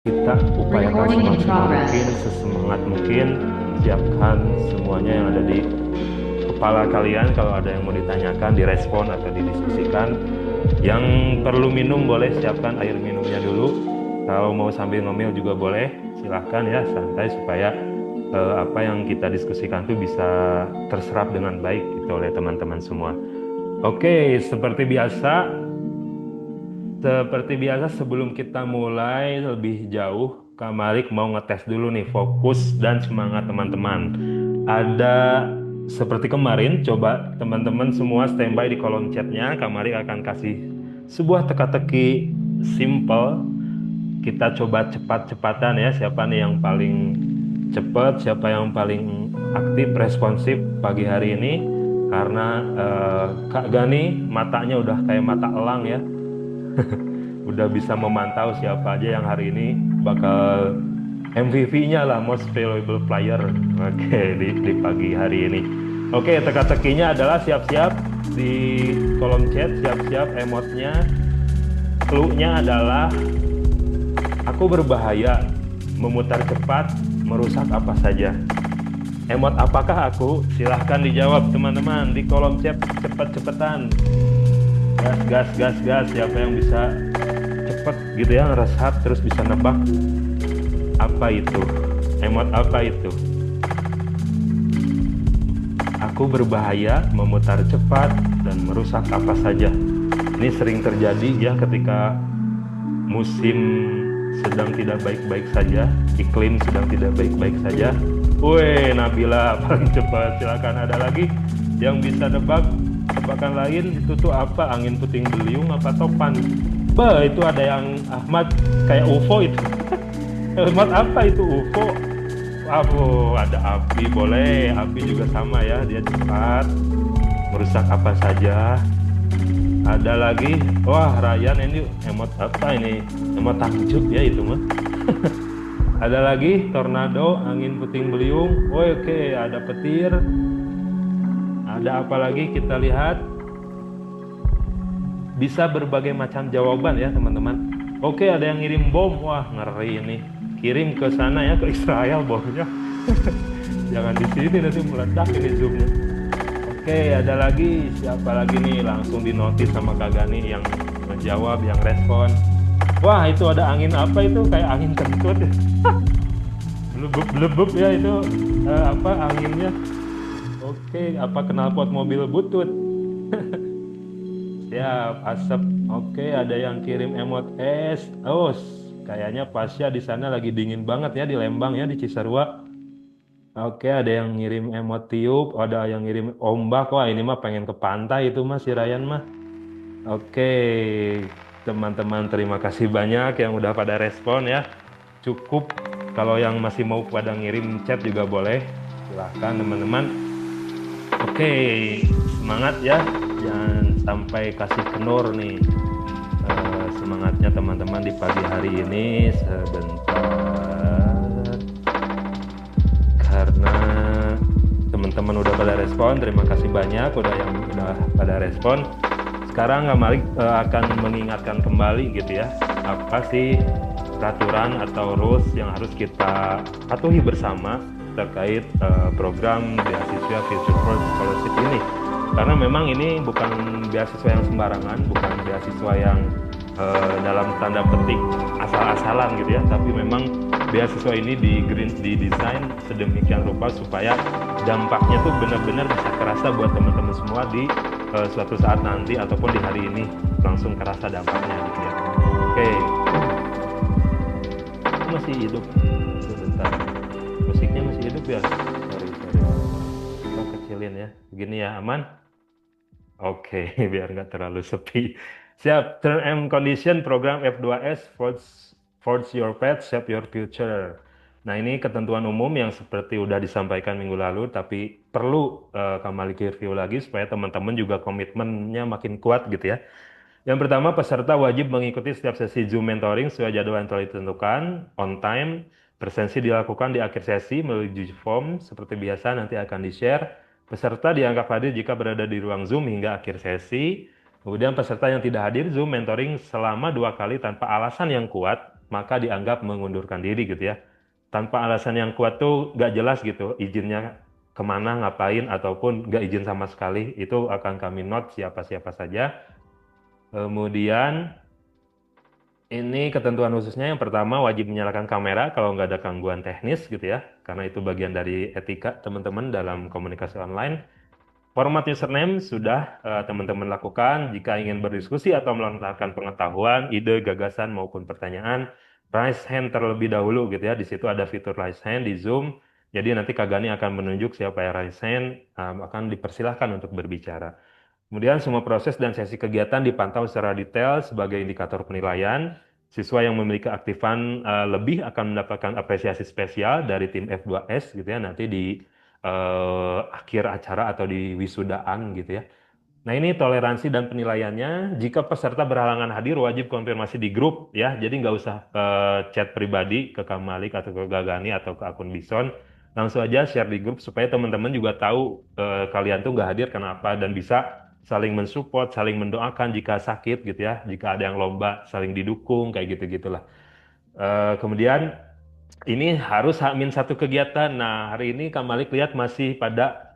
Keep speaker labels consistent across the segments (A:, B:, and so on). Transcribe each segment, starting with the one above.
A: Kita upayakan
B: Recording in
A: semaksimal
B: progress.
A: mungkin, sesemangat mungkin, siapkan semuanya yang ada di kepala kalian. Kalau ada yang mau ditanyakan, direspon atau didiskusikan. Yang perlu minum boleh siapkan air minumnya dulu. Kalau mau sambil ngomel juga boleh, silahkan ya, santai supaya apa yang kita diskusikan itu bisa terserap dengan baik gitu oleh teman-teman semua. Oke, seperti biasa sebelum kita mulai lebih jauh, Kak Malik mau ngetes dulu nih fokus dan semangat teman-teman. Ada seperti kemarin, coba teman-teman semua standby di kolom chatnya. Kak Malik akan kasih sebuah teka-teki simple. Kita coba cepat-cepatan ya, siapa nih yang paling cepat, siapa yang paling aktif, responsif pagi hari ini. Karena Kak Gani matanya udah kayak mata elang ya, udah bisa memantau siapa aja yang hari ini bakal MVP-nya lah, Most Valuable Player. Oke, di pagi hari ini. Oke, teka-tekinya adalah siap-siap di kolom chat, siap-siap emotnya. Clue-nya adalah aku berbahaya, memutar cepat, merusak apa saja. Emot apakah aku? Silahkan dijawab teman-teman di kolom chat, cepet-cepetan. Gas, gas, gas, gas. Siapa yang bisa cepet gitu ya, ngeresap terus bisa nebak apa itu? Emot apa itu? Aku berbahaya, memutar cepat, dan merusak apa saja. Ini sering terjadi ya ketika musim sedang tidak baik-baik saja, iklim sedang tidak baik-baik saja. Woi, Nabila paling cepat. Silakan, ada lagi yang bisa nebak tebakan lain itu tuh apa? Angin puting beliung apa topan? Bah, itu ada yang Ahmad kayak UFO itu. Ahmad apa itu UFO? Wow, ada api, boleh. Api juga sama ya, dia cepat, merusak apa saja. Ada lagi, wah Ryan ini emot apa ini? Emot takjub ya itu mah. Ada lagi, tornado, angin puting beliung. Oh, oke, ada petir. Ada apa lagi kita lihat? Bisa berbagai macam jawaban ya teman-teman. Oke, ada yang ngirim bom. Wah, ngeri ini. Kirim ke sana ya, ke Israel bomnya. Jangan di sini nanti meledak ini zoomnya. Oke, ada lagi. Siapa lagi nih? Langsung dinotis sama Kak Gani yang menjawab, yang respon. Wah, itu ada angin apa itu? Kayak angin kentut. Blebub-blebub ya itu apa anginnya. Oke, apa knalpot mobil butut? Siap, asap. Oke, ada yang kirim emot es. Oh, kayaknya Pasya di sana lagi dingin banget ya di Lembang ya, di Cisarua. Oke, ada yang ngirim emot tiup, ada yang ngirim ombak. Wah, ini mah pengen ke pantai itu mas, si Ryan mah. Oke, teman-teman terima kasih banyak yang udah pada respon ya. Cukup, kalau yang masih mau pada ngirim chat juga boleh. Silahkan teman-teman. Oke, semangat ya. Jangan sampai kasih kendor nih. Semangatnya teman-teman di pagi hari ini sebentar. Karena teman-teman udah pada respon, terima kasih banyak udah pada respon. Sekarang Kak Malik akan mengingatkan kembali gitu ya, apa sih peraturan atau rules yang harus kita patuhi bersama terkait program beasiswa Future First Scholarship ini. Karena memang ini bukan beasiswa yang sembarangan, bukan beasiswa yang dalam tanda petik asal-asalan gitu ya, tapi memang beasiswa ini didesain sedemikian rupa supaya dampaknya tuh benar-benar bisa kerasa buat teman-teman semua di suatu saat nanti ataupun di hari ini langsung kerasa dampaknya gitu ya. Oke, aku masih hidup sebentar. Musiknya masih hidup ya. Sorry, sorry. Kita kecilin ya. Begini ya, aman? Oke, biar nggak terlalu sepi. Siap, term and condition program F2S, Forge Your Path, Shape Your Future. Nah, ini ketentuan umum yang seperti udah disampaikan minggu lalu, tapi perlu kembali review lagi supaya teman-teman juga komitmennya makin kuat gitu ya. Yang pertama, peserta wajib mengikuti setiap sesi Zoom mentoring sesuai jadwal yang telah ditentukan, on time. Presensi dilakukan di akhir sesi melalui uji form. Seperti biasa nanti akan di-share. Peserta dianggap hadir jika berada di ruang Zoom hingga akhir sesi. Kemudian peserta yang tidak hadir Zoom mentoring selama 2 kali tanpa alasan yang kuat maka dianggap mengundurkan diri gitu ya. Tanpa alasan yang kuat tuh nggak jelas gitu izinnya kemana, ngapain, ataupun nggak izin sama sekali, itu akan kami note siapa-siapa saja. Kemudian ini ketentuan khususnya yang pertama wajib menyalakan kamera kalau nggak ada gangguan teknis gitu ya, karena itu bagian dari etika teman-teman dalam komunikasi online. Format username sudah teman-teman lakukan. Jika ingin berdiskusi atau melontarkan pengetahuan, ide, gagasan maupun pertanyaan, raise hand terlebih dahulu gitu ya. Di situ ada fitur raise hand di Zoom. Jadi nanti Kak Gani akan menunjuk siapa yang raise hand, akan dipersilahkan untuk berbicara. Kemudian semua proses dan sesi kegiatan dipantau secara detail sebagai indikator penilaian. Siswa yang memiliki keaktifan lebih akan mendapatkan apresiasi spesial dari tim F2S gitu ya nanti di akhir acara atau di wisudaan gitu ya. Nah, ini toleransi dan penilaiannya. Jika peserta berhalangan hadir, wajib konfirmasi di grup ya. Jadi nggak usah chat pribadi ke Kamalik atau ke Gagani atau ke akun Bison. Langsung aja share di grup supaya teman-teman juga tahu kalian tuh nggak hadir kenapa dan bisa saling mensupport, saling mendoakan jika sakit gitu ya. Jika ada yang lomba, saling didukung kayak gitu-gitulah. Kemudian ini harus H-1 kegiatan. Nah, hari ini Kak Malik lihat masih pada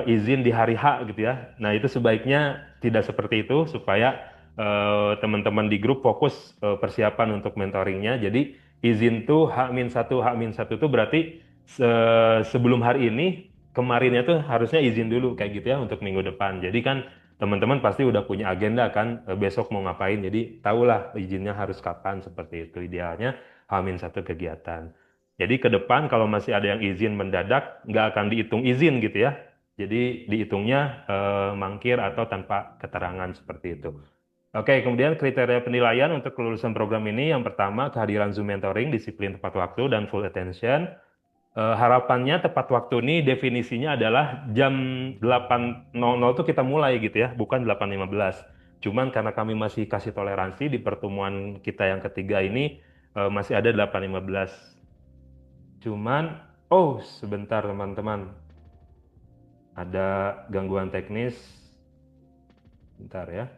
A: izin di hari H gitu ya. Nah, itu sebaiknya tidak seperti itu supaya teman-teman di grup fokus persiapan untuk mentoringnya. Jadi izin tuh H-1, H-1 tuh berarti sebelum hari ini, kemarinnya tuh harusnya izin dulu kayak gitu ya untuk minggu depan. Jadi kan teman-teman pasti udah punya agenda kan besok mau ngapain. Jadi tahulah izinnya harus kapan seperti itu idealnya. H-1 kegiatan. Jadi ke depan kalau masih ada yang izin mendadak, nggak akan dihitung izin gitu ya. Jadi dihitungnya mangkir atau tanpa keterangan seperti itu. Oke, kemudian kriteria penilaian untuk kelulusan program ini yang pertama kehadiran Zoom mentoring, disiplin tepat waktu, dan full attention. Harapannya tepat waktu ini definisinya adalah jam 8.00 tuh kita mulai gitu ya, bukan 8.15. Cuman karena kami masih kasih toleransi di pertemuan kita yang ketiga ini masih ada 8.15. Cuman, oh sebentar teman-teman, ada gangguan teknis. Bentar ya,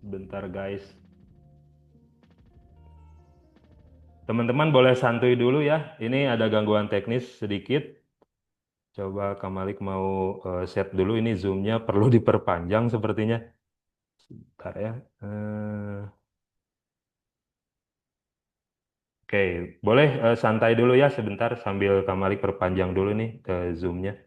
A: bentar guys. Teman-teman boleh santuy dulu ya, ini ada gangguan teknis sedikit. Coba Kamalik mau set dulu ini zoomnya perlu diperpanjang sepertinya. Bentar ya. Oke, boleh santai dulu ya sebentar sambil Kamalik perpanjang dulu nih ke zoomnya.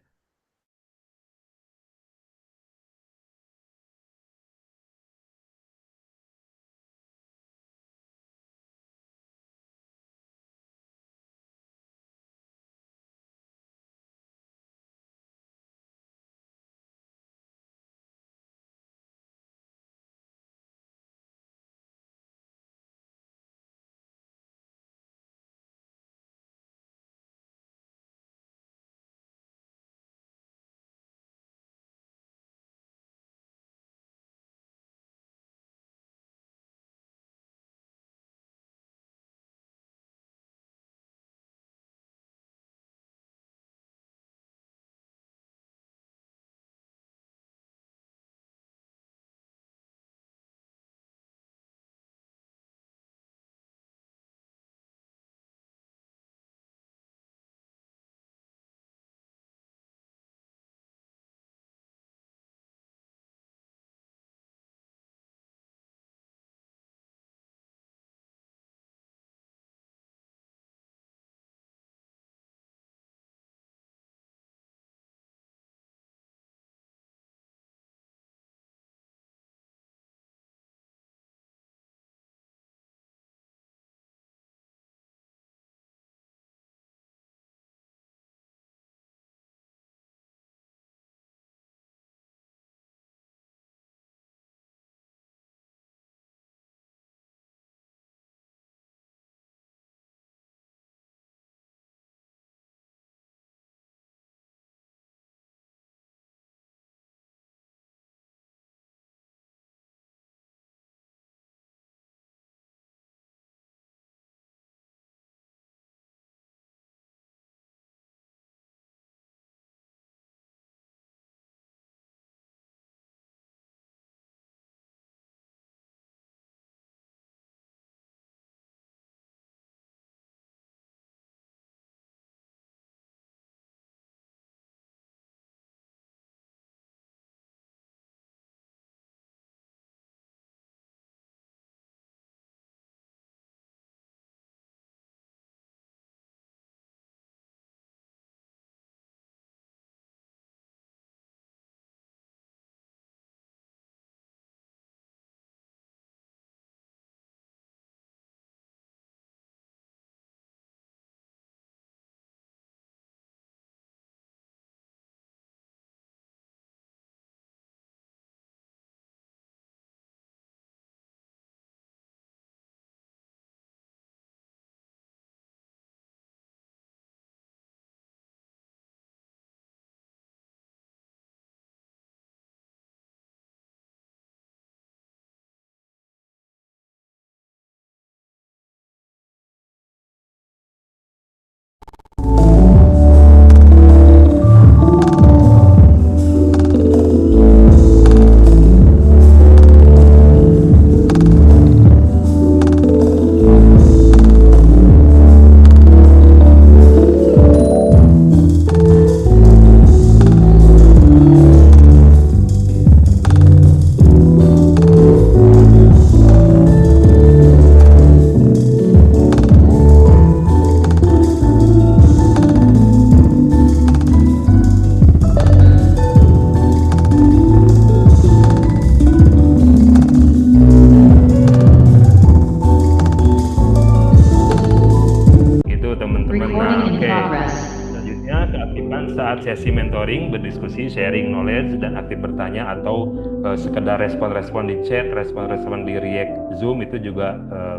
A: sesi mentoring, berdiskusi, sharing knowledge, dan aktif bertanya atau sekedar respon-respon di chat, respon-respon di React Zoom itu juga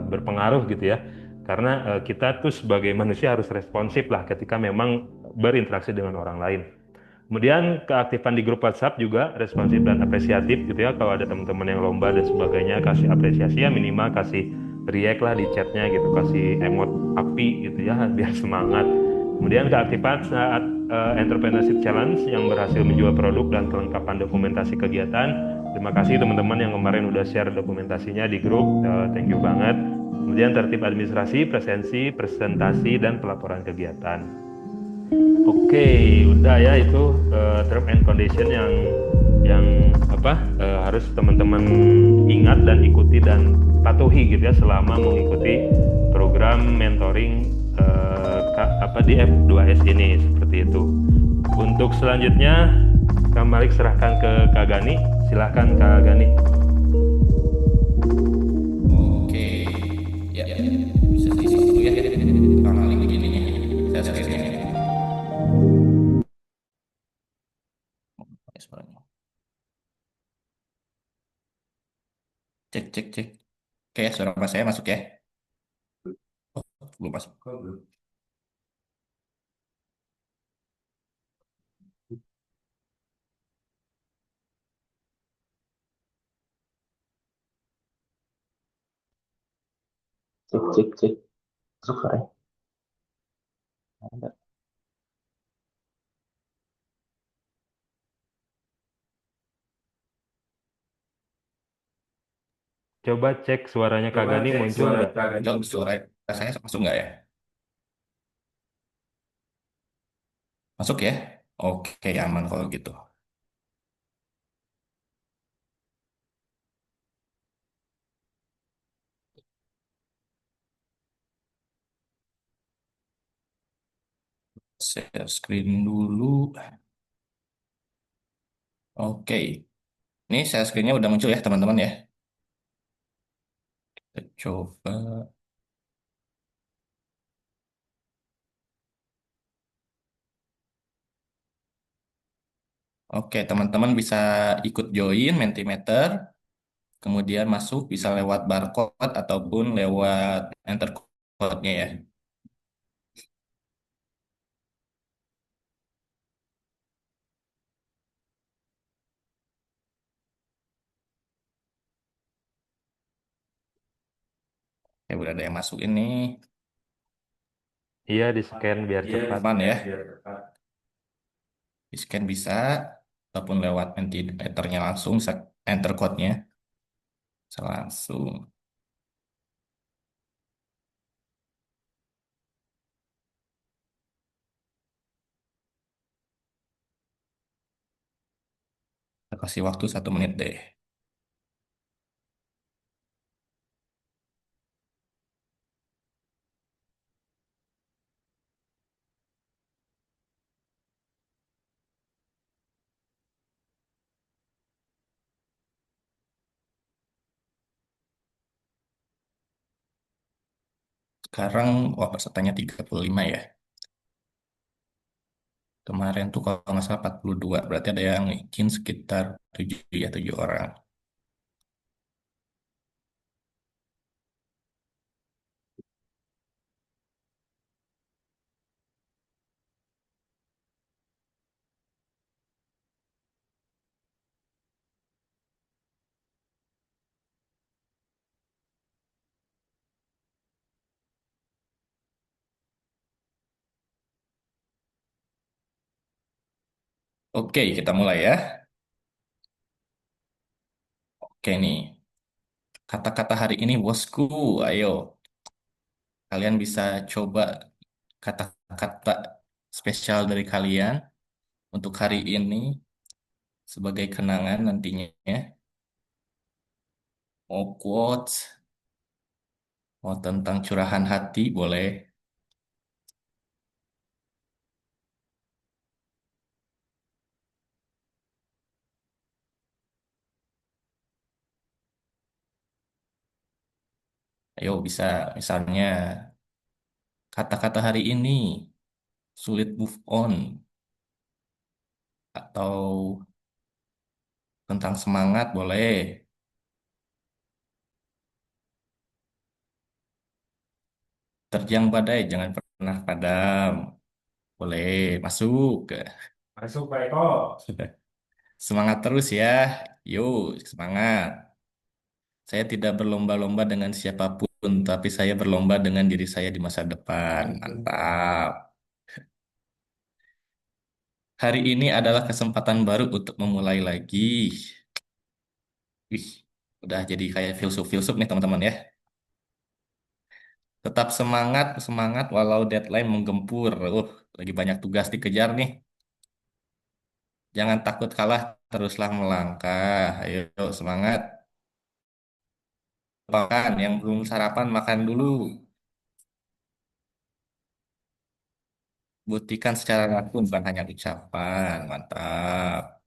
A: berpengaruh gitu ya. Karena kita tuh sebagai manusia harus responsif lah ketika memang berinteraksi dengan orang lain. Kemudian keaktifan di grup WhatsApp juga responsif dan apresiatif gitu ya. Kalau ada teman-teman yang lomba dan sebagainya, kasih apresiasi ya, minimal kasih react lah di chatnya gitu, kasih emot api gitu ya biar semangat. Kemudian keaktifan saat entrepreneurship challenge yang berhasil menjual produk dan kelengkapan dokumentasi kegiatan. Terima kasih teman-teman yang kemarin udah share dokumentasinya di grup. Thank you banget. Kemudian tertib administrasi, presensi, presentasi, dan pelaporan kegiatan. Oke, udah ya itu term and condition yang apa harus teman-teman ingat dan ikuti dan patuhi gitu ya selama mengikuti program mentoring apa di F2S ini seperti itu. Untuk selanjutnya, Kak Malik serahkan ke Kak Gani. Silahkan Kak Gani.
B: Oke, ya, bisa diisi dulu ya. Paling begini, saya screen. Pakai suaranya. Cek, cek, cek. Oke, suara mas saya masuk ya. Oh, belum masuk.
C: Cek cek cek. Masuk suaranya. Ada.
A: Coba cek suaranya Kak
B: Coba
A: Gani
B: cek
A: muncul
B: suara
A: nggak?
B: Kak. Suara saya masuk nggak ya? Masuk ya? Oke, aman kalau gitu. Share screen dulu. Oke, ini share screennya udah muncul ya teman-teman ya. Kita coba. Oke, teman-teman bisa ikut join Mentimeter. Kemudian masuk bisa lewat barcode ataupun lewat enter code-nya ya. Ya udah ada yang masuk ini.
A: Iya, di scan biar
B: Iya,
A: cepat.
B: aman ya. Di scan bisa ataupun lewat Mentimeternya langsung bisa enter code-nya bisa langsung. Kita kasih waktu 1 menit deh. Sekarang wah pesertanya 35 ya. Kemarin tuh kalau nggak salah 42. Berarti ada yang izin sekitar 7 ya, 7 orang. Oke, kita mulai ya. Oke nih, kata-kata hari ini bosku. Ayo, kalian bisa coba kata-kata spesial dari kalian untuk hari ini sebagai kenangan nantinya. Mau quotes, mau tentang curahan hati, boleh. Ayo bisa, misalnya kata-kata hari ini sulit move on. atau tentang semangat boleh. Terjang badai jangan pernah padam. Boleh masuk.
A: Masuk Pak Eko.
B: Semangat terus ya. Yuk, semangat. Saya tidak berlomba-lomba dengan siapapun, tapi saya berlomba dengan diri saya di masa depan. Mantap. Hari ini adalah kesempatan baru untuk memulai lagi. Wih, udah jadi kayak filsuf-filsuf nih teman-teman ya. Tetap semangat, semangat walau deadline menggempur. Lagi banyak tugas dikejar nih. Jangan takut kalah, teruslah melangkah. Ayo, semangat. Makan, yang belum sarapan makan dulu. Buktikan secara langsung, bukan hanya ucapan. Mantap.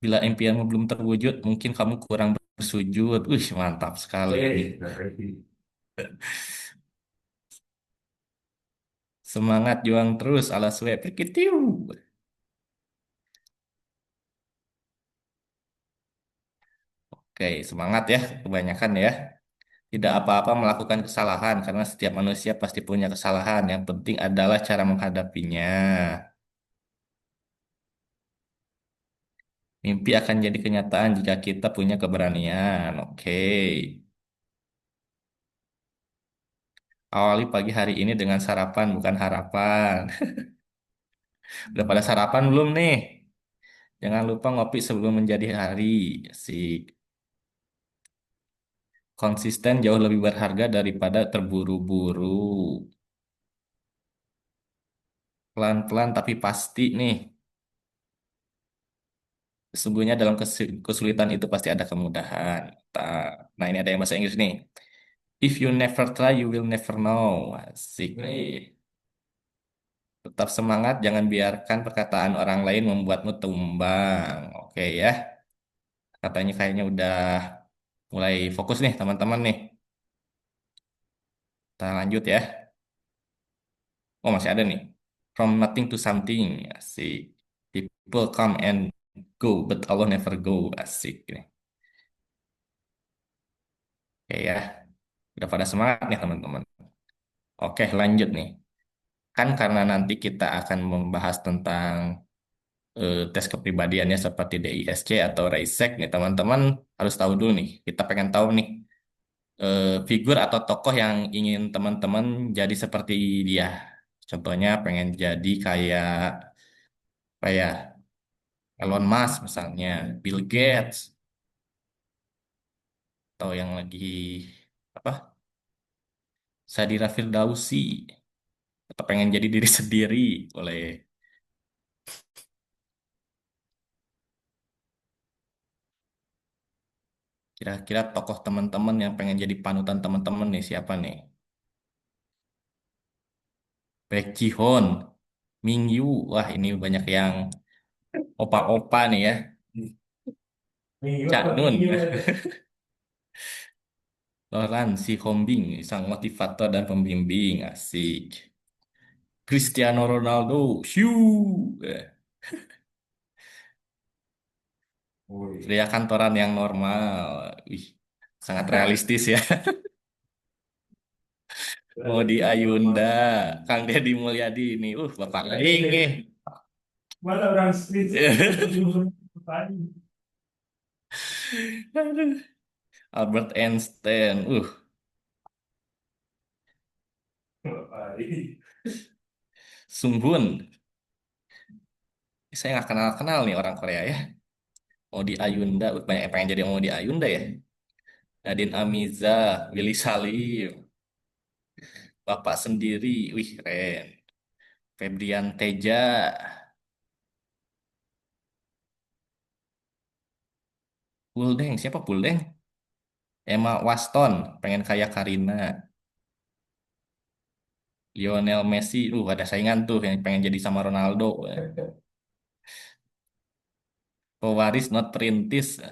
B: Bila impianmu belum terwujud, mungkin kamu kurang bersujud. Wih, mantap sekali. Semangat juang terus, ala swab. Perkitiu. Oke, semangat ya, kebanyakan ya. Tidak apa-apa melakukan kesalahan, karena setiap manusia pasti punya kesalahan. Yang penting adalah cara menghadapinya. Mimpi akan jadi kenyataan jika kita punya keberanian. Oke. Awali pagi hari ini dengan sarapan, bukan harapan. Udah pada sarapan belum nih? Jangan lupa ngopi sebelum menjadi hari. Asik. Konsisten jauh lebih berharga daripada terburu-buru. Pelan-pelan tapi pasti nih. Sesungguhnya dalam kesulitan itu pasti ada kemudahan. Nah, ini ada yang bahasa Inggris nih. If you never try, you will never know. Asik nih. Tetap semangat, jangan biarkan perkataan orang lain membuatmu tumbang. Oke ya. Katanya kayaknya udah mulai fokus nih teman-teman nih. Kita lanjut ya. Oh, masih ada nih. From nothing to something. Asik. People come and go, but Allah never go. Asik nih. Oke ya. Udah pada semangat nih teman-teman. Oke, lanjut nih. Kan karena nanti kita akan membahas tentang tes kepribadiannya seperti DISC atau RAISEC nih teman-teman harus tahu dulu nih. Kita pengen tahu nih figur atau tokoh yang ingin teman-teman jadi seperti dia. Contohnya pengen jadi kayak apa ya, Elon Musk misalnya, Bill Gates, atau yang lagi apa, Sadira Firdausi, atau pengen jadi diri sendiri, boleh. Kira-kira tokoh teman-teman yang pengen jadi panutan teman-teman nih siapa nih? Baek Ji Hoon, Ming Yu, wah ini banyak yang opa-opa nih ya. Cak Nun, Loran Si Hombing, sang motivator dan pembimbing, asik. Cristiano Ronaldo, Shoo. Pria kantoran yang normal. Wih, sangat realistis ya. Mau di Ayunda, Kang Deddy Mulyadi ini. Bapak Aing nih.
A: Mana orang street?
B: Aduh. Albert Einstein. Sung Hoon. Saya nggak kenal-kenal nih orang Korea ya. Mau di Ayunda, banyak yang pengen jadi mau di Ayunda ya. Nadine Amiza, Willy Salim, Bapak sendiri, wih keren. Febrian Teja, Puldeng, siapa Puldeng? Emma Waston, pengen kayak Karina. Lionel Messi, ada saingan tuh yang pengen jadi sama Ronaldo. Pewaris not perintis,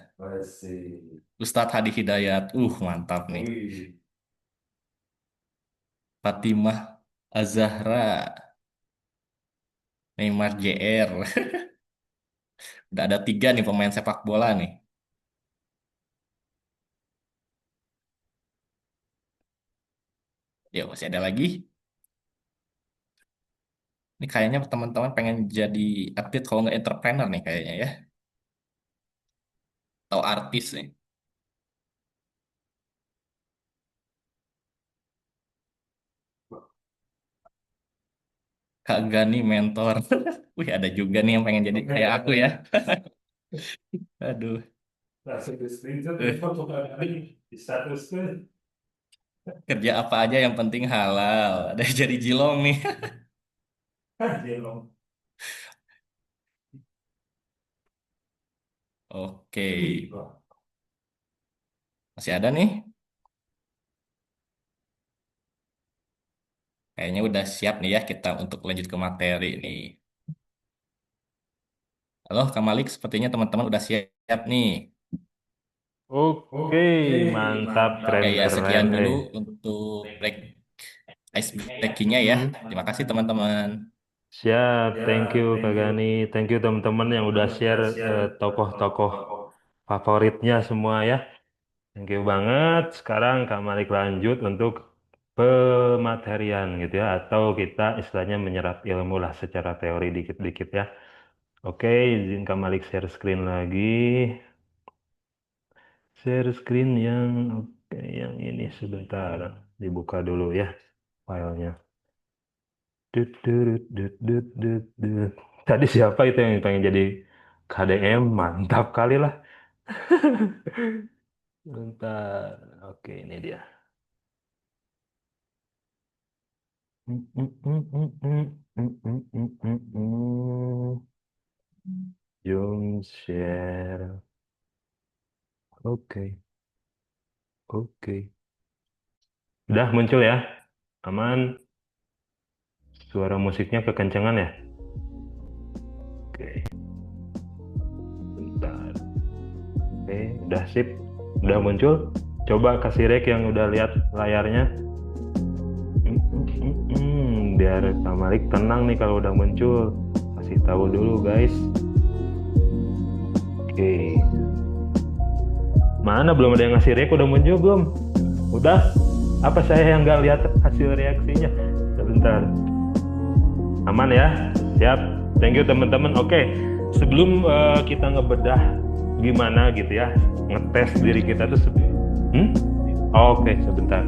B: Ustadz Hadi Hidayat, mantap nih. Fatimah Azahra, Neymar JR. Udah ada tiga nih pemain sepak bola nih. Ya masih ada lagi. Ini kayaknya teman-teman pengen jadi atlet kalau nggak entrepreneur nih kayaknya ya. Atau artis nih. Kak Gani mentor. Wih ada juga nih yang pengen jadi kayak aku ya. Aduh. Eh, Kerja apa aja yang penting halal. Ada yang jadi jilong nih. Oke. Masih ada nih. Kayaknya udah siap nih ya kita untuk lanjut ke materi nih. Halo Kak Malik, sepertinya teman-teman udah siap nih.
A: Oke, mantap,
B: Oke ya,
A: keren-keren.
B: sekian dulu untuk break ice breakingnya ya. Terima kasih teman-teman.
A: Siap, thank you Kak Gani, thank you teman-teman yang udah share tokoh-tokoh favoritnya semua ya. Thank you banget. Sekarang Kak Malik lanjut untuk pematerian gitu ya, atau kita istilahnya menyerap ilmu lah secara teori dikit-dikit ya. Oke, izin Kak Malik share screen lagi. Share screen yang oke, yang ini sebentar dibuka dulu ya filenya. Dut, dut, dut, dut, dut, dut. Tadi siapa itu yang pengen jadi KDM? Mantap kali lah. Bentar. Oke, ini dia. Zoom share. Oke, oke. Udah muncul ya? Aman. Suara musiknya kekencangan ya? Oke, bentar. Oke, udah sip. Udah muncul. Coba kasih rek yang udah lihat layarnya. Biar Kak Malik tenang nih kalau udah muncul. Kasih tahu dulu guys. Oke. Mana belum ada yang ngasih rek udah muncul belum? Udah? Apa saya yang nggak lihat hasil reaksinya? Sebentar. Aman ya? Siap. Thank you teman-teman. Oke. Sebelum kita ngebedah gimana gitu ya, ngetes diri kita tuh hmm? Oke, sebentar.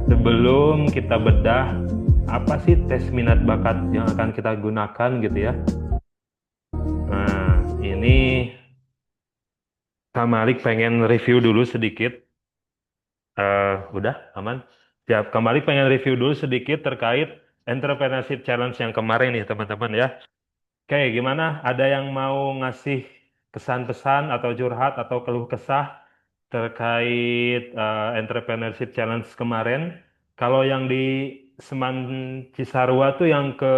A: Sebelum kita bedah apa sih tes minat bakat yang akan kita gunakan gitu ya. Nah, ini Kak Malik pengen review dulu sedikit. Udah aman. Siap, Kak Malik pengen review dulu sedikit terkait Entrepreneurship Challenge yang kemarin nih teman-teman ya. Oke, gimana? Ada yang mau ngasih kesan-pesan atau curhat atau keluh kesah terkait Entrepreneurship Challenge kemarin? Kalau yang di Seman Cisarua tuh yang ke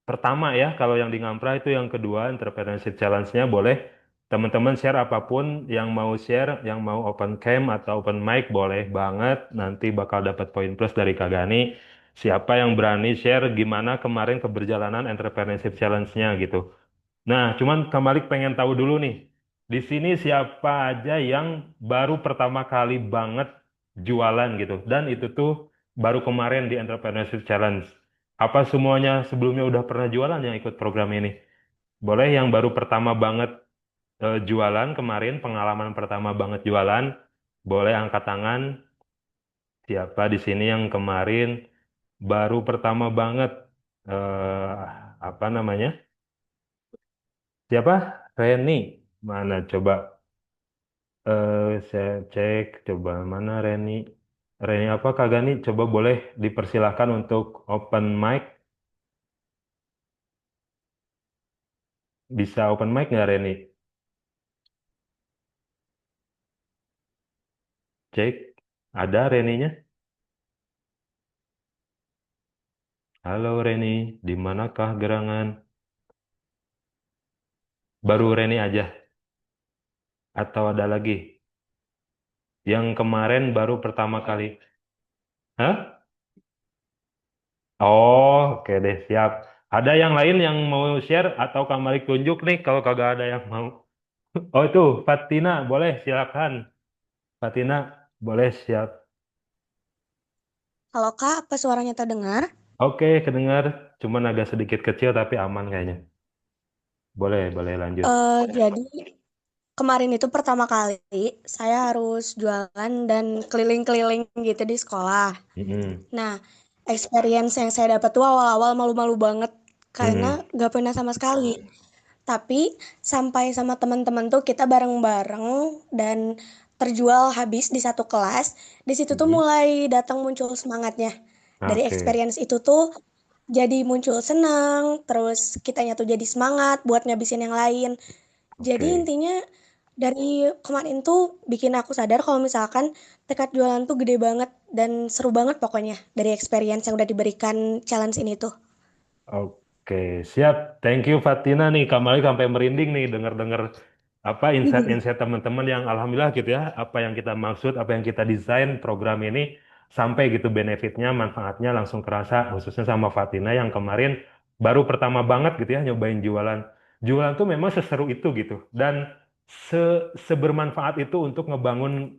A: pertama ya, kalau yang di Ngampra itu yang kedua, Entrepreneurship Challenge-nya boleh teman-teman share apapun yang mau share, yang mau open cam atau open mic boleh banget, nanti bakal dapat poin plus dari Kak Gani. Siapa yang berani share gimana kemarin keberjalanan Entrepreneurship Challenge-nya gitu. Nah, cuman Kak Malik pengen tahu dulu nih, di sini siapa aja yang baru pertama kali banget jualan gitu, dan itu tuh baru kemarin di Entrepreneurship Challenge. Apa semuanya sebelumnya udah pernah jualan yang ikut program ini? Boleh yang baru pertama banget jualan kemarin, pengalaman pertama banget jualan, boleh angkat tangan. Siapa di sini yang kemarin baru pertama banget eh apa namanya? Siapa? Reni. Mana coba saya cek coba mana Reni. Reni apa Kak Gani? Coba boleh dipersilahkan untuk open mic. Bisa open mic nggak Reni? Cek. Ada Reninya? Halo Reni, di manakah gerangan? Baru Reni aja? Atau ada lagi? Yang kemarin baru pertama kali? Hah? Oh, oke deh, siap. Ada yang lain yang mau share atau Kak Malik tunjuk nih kalau kagak ada yang mau. Oh itu, Fatina, boleh silakan. Fatina, boleh siap.
D: Halo Kak, apa suaranya terdengar?
A: Oke, kedengar. Cuman agak sedikit kecil tapi aman kayaknya. Boleh, boleh lanjut.
D: Jadi kemarin itu pertama kali saya harus jualan dan keliling-keliling gitu di sekolah.
A: Mm-mm.
D: Nah, experience yang saya dapat tuh awal-awal malu-malu banget karena
A: Mm-mm.
D: gak pernah sama sekali. Tapi sampai sama teman-teman tuh kita bareng-bareng dan terjual habis di satu kelas. Di situ tuh
A: Mm-mm.
D: mulai datang muncul semangatnya. Dari
A: Oke,
D: experience itu tuh jadi muncul senang, terus kitanya tuh jadi semangat buat ngabisin yang lain. Jadi
A: oke.
D: intinya dari kemarin tuh bikin aku sadar kalau misalkan tekad jualan tuh gede banget dan seru banget pokoknya dari experience yang udah diberikan challenge ini tuh.
A: Oke, siap. Thank you Fatina nih. Kembali sampai merinding nih dengar-dengar apa insight-insight teman-teman yang alhamdulillah gitu ya, apa yang kita maksud, apa yang kita desain program ini sampai gitu benefitnya, manfaatnya langsung kerasa khususnya sama Fatina yang kemarin baru pertama banget gitu ya nyobain jualan. Jualan tuh memang seseru itu gitu dan se sebermanfaat itu untuk ngebangun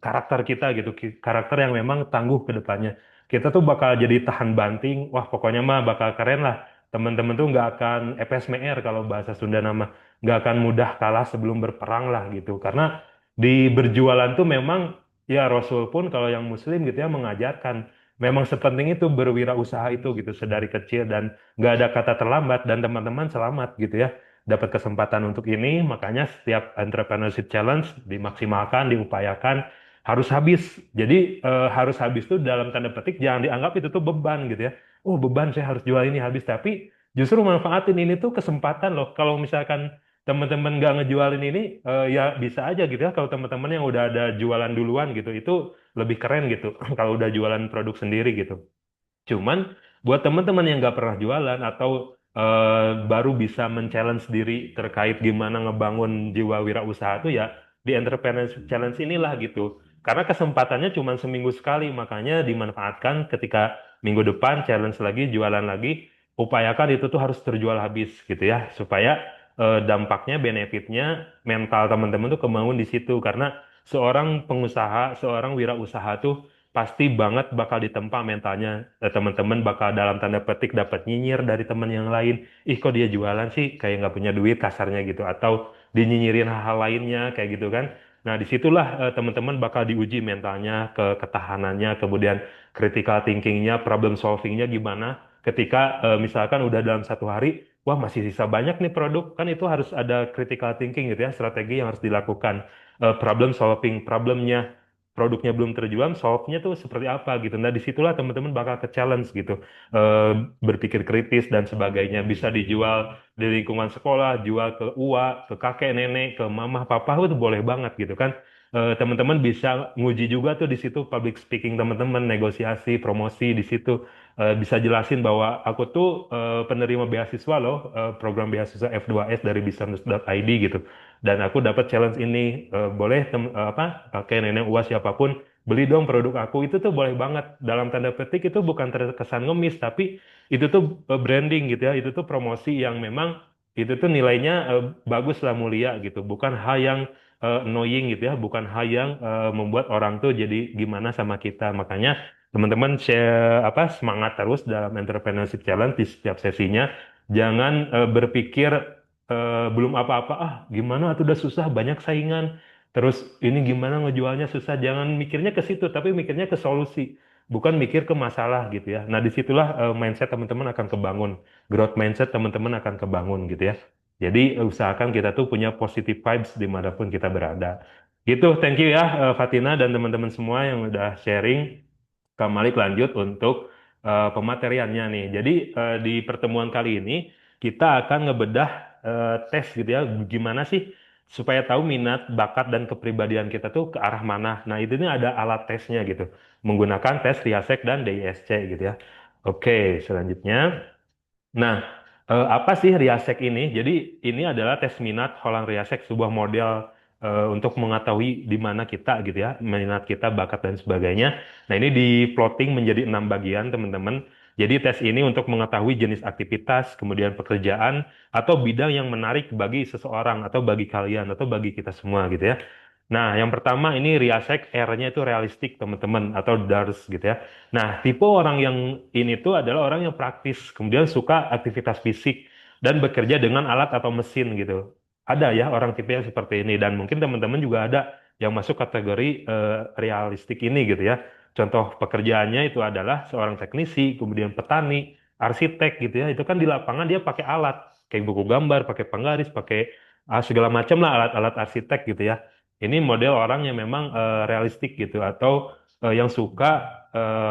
A: karakter kita gitu, karakter yang memang tangguh ke depannya kita tuh bakal jadi tahan banting. Wah, pokoknya mah bakal keren lah. Teman-teman tuh nggak akan epesmer kalau bahasa Sunda nama, nggak akan mudah kalah sebelum berperang lah gitu. Karena di berjualan tuh memang ya Rasul pun kalau yang Muslim gitu ya mengajarkan memang sepenting itu berwirausaha itu gitu sedari kecil dan nggak ada kata terlambat dan teman-teman selamat gitu ya dapat kesempatan untuk ini makanya setiap entrepreneurship challenge dimaksimalkan diupayakan harus habis. Jadi harus habis tuh dalam tanda petik jangan dianggap itu tuh beban gitu ya. Oh beban saya harus jual ini habis. Tapi justru manfaatin ini tuh kesempatan loh. Kalau misalkan teman-teman nggak ngejualin ini ya bisa aja gitu ya. Kalau teman-teman yang udah ada jualan duluan gitu itu lebih keren gitu. Kalau udah jualan produk sendiri gitu. Cuman buat teman-teman yang nggak pernah jualan atau baru bisa men-challenge diri terkait gimana ngebangun jiwa wirausaha tuh ya di Entrepreneurship Challenge inilah gitu. Karena kesempatannya cuma seminggu sekali, makanya dimanfaatkan ketika minggu depan challenge lagi, jualan lagi, upayakan itu tuh harus terjual habis gitu ya, supaya dampaknya, benefitnya mental teman-teman tuh kebangun di situ. Karena seorang pengusaha, seorang wirausaha tuh pasti banget bakal ditempa mentalnya. Teman-teman bakal dalam tanda petik dapat nyinyir dari teman yang lain. Ih kok dia jualan sih kayak nggak punya duit kasarnya gitu. Atau dinyinyirin hal-hal lainnya kayak gitu kan. Nah disitulah teman-teman bakal diuji mentalnya, ketahanannya, kemudian critical thinkingnya, problem solvingnya gimana. Ketika misalkan udah dalam satu hari, wah masih sisa banyak nih produk. Kan itu harus ada critical thinking gitu ya, strategi yang harus dilakukan. Problem solving, problemnya produknya belum terjual, solve-nya tuh seperti apa gitu. Nah, disitulah teman-teman bakal ke challenge gitu. Eh, Berpikir kritis dan sebagainya. Bisa dijual di lingkungan sekolah, jual ke uwa, ke kakek, nenek, ke mama, papa, itu boleh banget gitu kan. Teman-teman bisa nguji juga tuh di situ public speaking teman-teman, negosiasi, promosi di situ. Bisa jelasin bahwa aku tuh penerima beasiswa loh, program beasiswa F2S dari bisnis.id gitu dan aku dapat challenge ini. Boleh apa kakek nenek uas siapapun beli dong produk aku itu tuh boleh banget dalam tanda petik itu bukan terkesan ngemis tapi itu tuh branding gitu ya itu tuh promosi yang memang itu tuh nilainya bagus lah mulia gitu bukan hal yang annoying gitu ya bukan hal yang membuat orang tuh jadi gimana sama kita makanya teman-teman share apa semangat terus dalam entrepreneurship challenge di setiap sesinya jangan berpikir belum apa-apa gimana tuh udah susah banyak saingan terus ini gimana ngejualnya susah jangan mikirnya ke situ tapi mikirnya ke solusi bukan mikir ke masalah gitu ya nah disitulah mindset teman-teman akan kebangun growth mindset teman-teman akan kebangun gitu ya jadi usahakan kita tuh punya positive vibes dimanapun kita berada gitu thank you ya Fatina dan teman-teman semua yang udah sharing Kak Malik lanjut untuk pemateriannya nih. Jadi di pertemuan kali ini kita akan ngebedah tes gitu ya, gimana sih supaya tahu minat, bakat dan kepribadian kita tuh ke arah mana. Nah itu nih ada alat tesnya gitu, menggunakan tes Riasek dan DISC gitu ya. Oke, selanjutnya. Nah, apa sih Riasek ini? Jadi ini adalah tes minat Holland Riasek, sebuah model untuk mengetahui di mana kita gitu ya, minat kita, bakat dan sebagainya. Nah, ini di plotting menjadi 6 bagian, teman-teman. Jadi tes ini untuk mengetahui jenis aktivitas, kemudian pekerjaan, atau bidang yang menarik bagi seseorang, atau bagi kalian, atau bagi kita semua gitu ya. Nah, yang pertama ini Riasek, R-nya itu realistik teman-teman, atau DARS gitu ya. Nah, tipe orang yang ini tuh adalah orang yang praktis, kemudian suka aktivitas fisik, dan bekerja dengan alat atau mesin gitu. Ada ya orang tipe yang seperti ini, dan mungkin teman-teman juga ada yang masuk kategori realistik ini gitu ya. Contoh pekerjaannya itu adalah seorang teknisi, kemudian petani, arsitek gitu ya. Itu kan di lapangan dia pakai alat, kayak buku gambar, pakai penggaris, pakai segala macam lah alat-alat arsitek gitu ya. Ini model orang yang memang realistik gitu, atau yang suka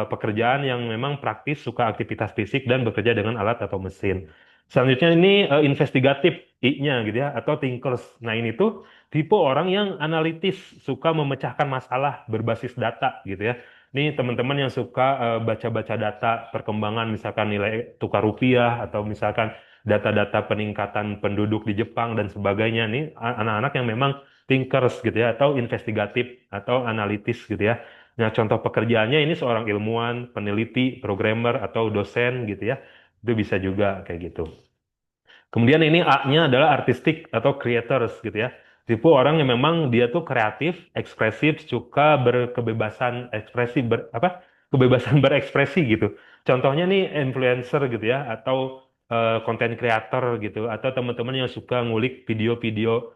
A: pekerjaan yang memang praktis, suka aktivitas fisik dan bekerja dengan alat atau mesin. Selanjutnya ini investigatif, I-nya gitu ya, atau thinkers. Nah ini tuh tipe orang yang analitis, suka memecahkan masalah berbasis data gitu ya. Ini teman-teman yang suka baca-baca data perkembangan, misalkan nilai tukar rupiah, atau misalkan data-data peningkatan penduduk di Jepang dan sebagainya. Nih anak-anak yang memang thinkers gitu ya, atau investigatif, atau analitis gitu ya. Nah, contoh pekerjaannya ini seorang ilmuwan, peneliti, programmer, atau dosen gitu ya. Itu bisa juga kayak gitu. Kemudian ini A-nya adalah artistik atau creators gitu ya. Tipe orang yang memang dia tuh kreatif, ekspresif, suka berkebebasan ekspresi kebebasan berekspresi gitu. Contohnya nih influencer gitu ya, atau konten creator gitu, atau teman-teman yang suka ngulik video-video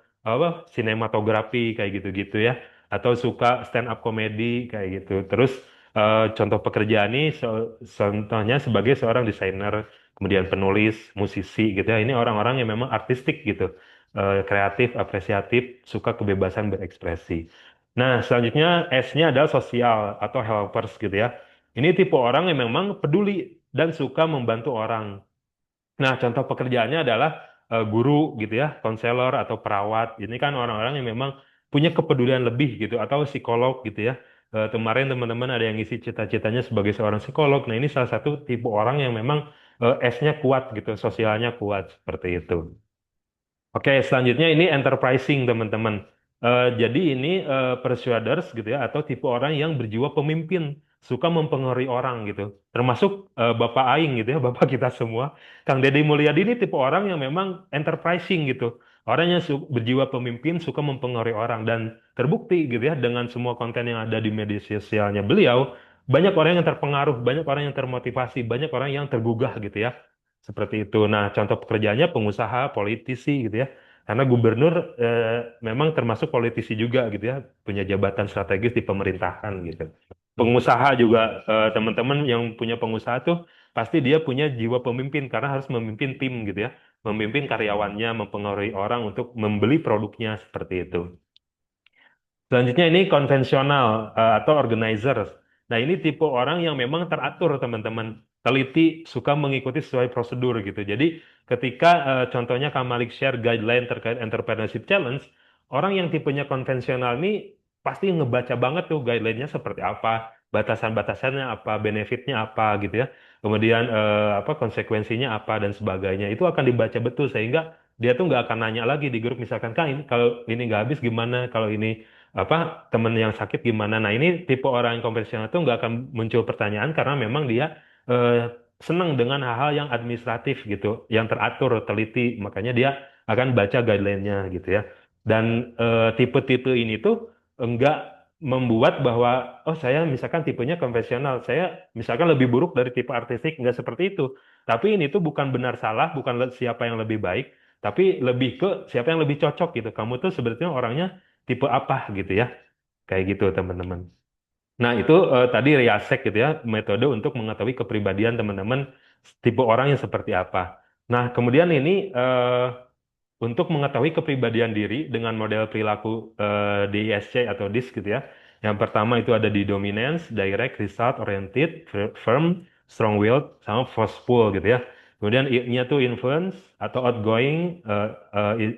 A: sinematografi kayak gitu-gitu ya, atau suka stand up comedy kayak gitu. Terus contoh pekerjaan ini contohnya sebagai seorang desainer, kemudian penulis, musisi gitu ya. Ini orang-orang yang memang artistik gitu, kreatif, apresiatif, suka kebebasan berekspresi. Nah, selanjutnya S-nya adalah sosial atau helpers gitu ya. Ini tipe orang yang memang peduli dan suka membantu orang. Nah, contoh pekerjaannya adalah guru gitu ya, konselor atau perawat. Ini kan orang-orang yang memang punya kepedulian lebih gitu, atau psikolog gitu ya. Kemarin teman-teman ada yang ngisi cita-citanya sebagai seorang psikolog. Nah, ini salah satu tipe orang yang memang S-nya kuat gitu, sosialnya kuat seperti itu. Oke, selanjutnya ini enterprising teman-teman. Jadi ini persuaders gitu ya, atau tipe orang yang berjiwa pemimpin, suka mempengaruhi orang gitu. Termasuk Bapak Aing gitu ya, Bapak kita semua. Kang Deddy Mulyadi ini tipe orang yang memang enterprising gitu. Orang yang berjiwa pemimpin, suka mempengaruhi orang. Dan terbukti gitu ya, dengan semua konten yang ada di media sosialnya beliau, banyak orang yang terpengaruh, banyak orang yang termotivasi, banyak orang yang tergugah gitu ya. Seperti itu. Nah, contoh pekerjaannya pengusaha, politisi gitu ya. Karena gubernur memang termasuk politisi juga gitu ya, punya jabatan strategis di pemerintahan gitu. Pengusaha juga teman-teman yang punya pengusaha tuh pasti dia punya jiwa pemimpin karena harus memimpin tim gitu ya, memimpin karyawannya, mempengaruhi orang untuk membeli produknya seperti itu. Selanjutnya ini konvensional atau organizers. Nah, ini tipe orang yang memang teratur, teman-teman. Teliti, suka mengikuti sesuai prosedur gitu. Jadi, ketika contohnya Kak Malik share guideline terkait entrepreneurship challenge, orang yang tipenya konvensional ini pasti ngebaca banget tuh guideline-nya seperti apa, batasan-batasannya apa, benefitnya apa gitu ya. Kemudian apa konsekuensinya apa dan sebagainya. Itu akan dibaca betul sehingga dia tuh nggak akan nanya lagi di grup misalkan, Kak, ini kalau ini nggak habis gimana, kalau ini apa temen yang sakit gimana. Nah ini tipe orang yang konvensional itu nggak akan muncul pertanyaan karena memang dia eh, senang dengan hal-hal yang administratif gitu, yang teratur, teliti, makanya dia akan baca guideline-nya gitu ya. Dan tipe-tipe ini tuh enggak membuat bahwa oh saya misalkan tipenya konvensional, saya misalkan lebih buruk dari tipe artistik, enggak seperti itu. Tapi ini tuh bukan benar salah, bukan siapa yang lebih baik, tapi lebih ke siapa yang lebih cocok gitu. Kamu tuh sebetulnya orangnya tipe apa gitu ya. Kayak gitu teman-teman. Nah itu tadi Riasek gitu ya, metode untuk mengetahui kepribadian teman-teman tipe orang yang seperti apa. Nah kemudian ini untuk mengetahui kepribadian diri dengan model perilaku DISC atau DISC gitu ya. Yang pertama itu ada di dominance, direct, result oriented, firm, strong-willed, sama forceful gitu ya. Kemudian I-nya tuh influence atau outgoing,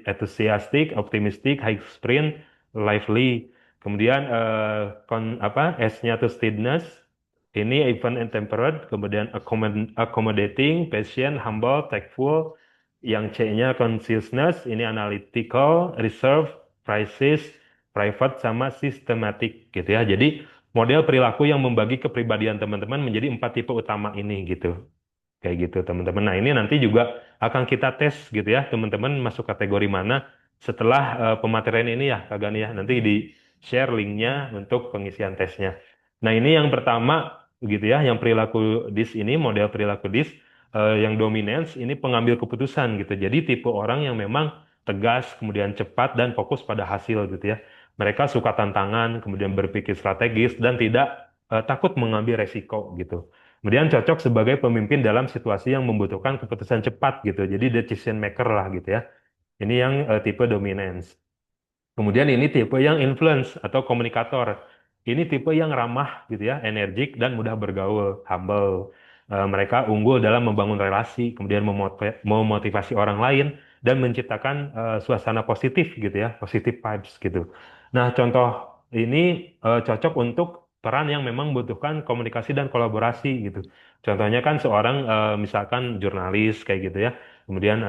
A: enthusiastic, optimistic, high sprint, lively. Kemudian S-nya tuh steadiness, ini even and temperate. Kemudian accommodating, patient, humble, tactful. Yang C-nya consciousness, ini analytical, reserve, crisis, private, sama systematic gitu ya. Jadi model perilaku yang membagi kepribadian teman-teman menjadi 4 tipe utama ini gitu. Kayak gitu teman-teman. Nah ini nanti juga akan kita tes gitu ya teman-teman masuk kategori mana setelah pematerian ini ya Kak Gani ya. Nanti di share linknya untuk pengisian tesnya. Nah ini yang pertama gitu ya, yang perilaku dis ini model perilaku dis yang dominance ini pengambil keputusan gitu. Jadi tipe orang yang memang tegas, kemudian cepat dan fokus pada hasil gitu ya. Mereka suka tantangan, kemudian berpikir strategis dan tidak takut mengambil resiko gitu. Kemudian cocok sebagai pemimpin dalam situasi yang membutuhkan keputusan cepat gitu. Jadi decision maker lah gitu ya. Ini yang tipe dominance. Kemudian ini tipe yang influence atau komunikator. Ini tipe yang ramah gitu ya, energik dan mudah bergaul, humble. Mereka unggul dalam membangun relasi, kemudian memotivasi orang lain dan menciptakan suasana positif gitu ya, positive vibes gitu. Nah, contoh ini cocok untuk peran yang memang membutuhkan komunikasi dan kolaborasi gitu. Contohnya kan seorang misalkan jurnalis kayak gitu ya, kemudian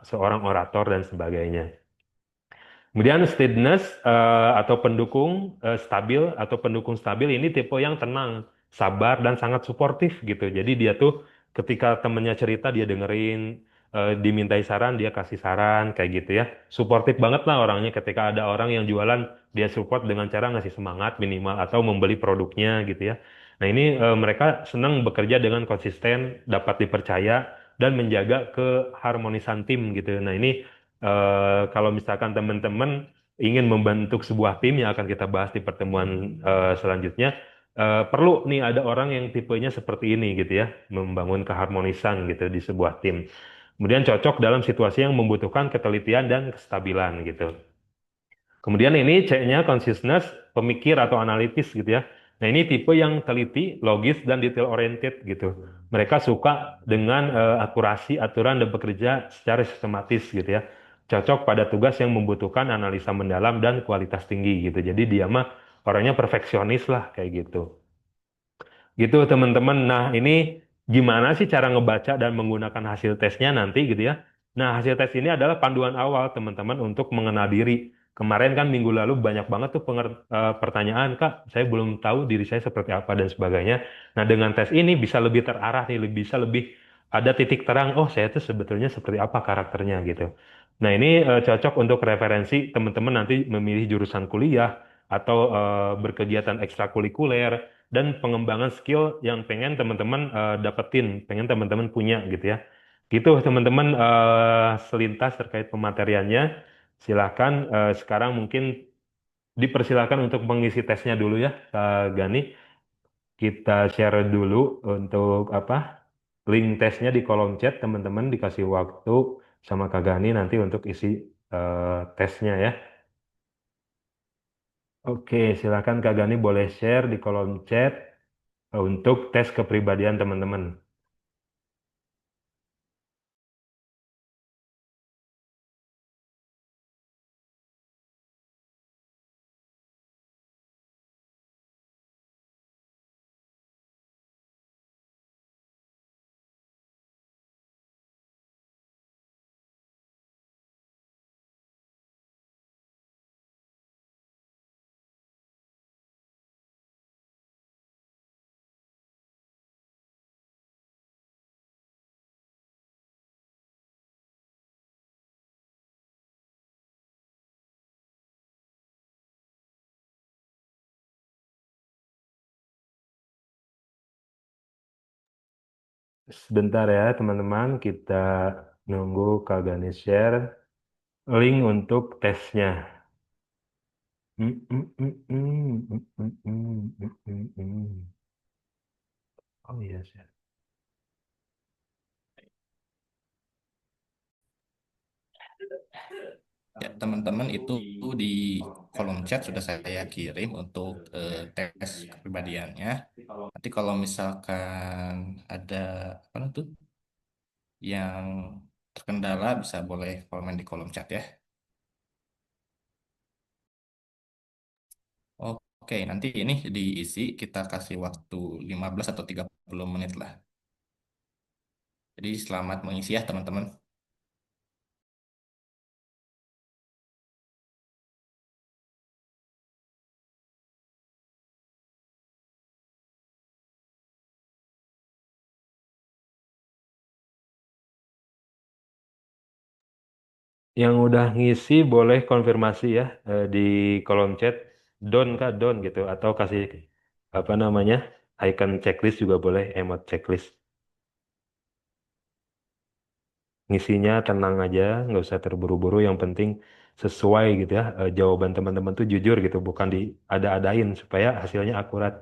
A: seorang orator dan sebagainya. Kemudian steadiness atau pendukung stabil atau pendukung stabil ini tipe yang tenang, sabar dan sangat suportif gitu. Jadi dia tuh ketika temennya cerita dia dengerin, dimintai saran dia kasih saran kayak gitu ya. Suportif banget lah orangnya ketika ada orang yang jualan dia support dengan cara ngasih semangat minimal atau membeli produknya gitu ya. Nah ini mereka senang bekerja dengan konsisten, dapat dipercaya dan menjaga keharmonisan tim gitu. Nah ini kalau misalkan teman-teman ingin membentuk sebuah tim yang akan kita bahas di pertemuan selanjutnya, perlu nih ada orang yang tipenya seperti ini gitu ya, membangun keharmonisan gitu di sebuah tim. Kemudian cocok dalam situasi yang membutuhkan ketelitian dan kestabilan gitu. Kemudian ini C-nya consciousness, pemikir atau analitis gitu ya. Nah ini tipe yang teliti, logis, dan detail oriented gitu. Mereka suka dengan akurasi, aturan, dan bekerja secara sistematis gitu ya. Cocok pada tugas yang membutuhkan analisa mendalam dan kualitas tinggi gitu. Jadi dia mah orangnya perfeksionis lah kayak gitu. Gitu teman-teman. Nah ini gimana sih cara ngebaca dan menggunakan hasil tesnya nanti gitu ya. Nah hasil tes ini adalah panduan awal teman-teman untuk mengenal diri. Kemarin kan minggu lalu banyak banget tuh pertanyaan, Kak, saya belum tahu diri saya seperti apa dan sebagainya. Nah dengan tes ini bisa lebih terarah nih, bisa lebih ada titik terang, oh saya tuh sebetulnya seperti apa karakternya gitu. Nah ini cocok untuk referensi teman-teman nanti memilih jurusan kuliah atau berkegiatan ekstrakurikuler dan pengembangan skill yang pengen teman-teman dapetin, pengen teman-teman punya gitu ya. Gitu teman-teman selintas terkait pemateriannya. Silahkan sekarang mungkin dipersilakan untuk mengisi tesnya dulu ya, Kak Gani. Kita share dulu untuk link tesnya di kolom chat teman-teman dikasih waktu sama Kak Gani nanti untuk isi tesnya ya. Oke, silakan Kak Gani boleh share di kolom chat untuk tes kepribadian teman-teman. Sebentar ya teman-teman, kita nunggu Kak Gani share link untuk tesnya. Mm, mm, mm, mm, mm, mm, mm, mm, mm, mm. Oh iya, share.
B: Ya, teman-teman itu di kolom chat sudah saya kirim untuk tes kepribadiannya. Nanti kalau misalkan ada apa tuh yang terkendala bisa boleh komen di kolom chat ya. Oke, nanti ini diisi kita kasih waktu 15 atau 30 menit lah. Jadi selamat mengisi ya teman-teman.
A: Yang udah ngisi boleh konfirmasi ya di kolom chat don kah don gitu atau kasih apa namanya icon checklist juga boleh emot checklist. Ngisinya tenang aja, nggak usah terburu-buru. Yang penting sesuai gitu ya. Jawaban teman-teman tuh jujur gitu, bukan diada-adain supaya hasilnya akurat.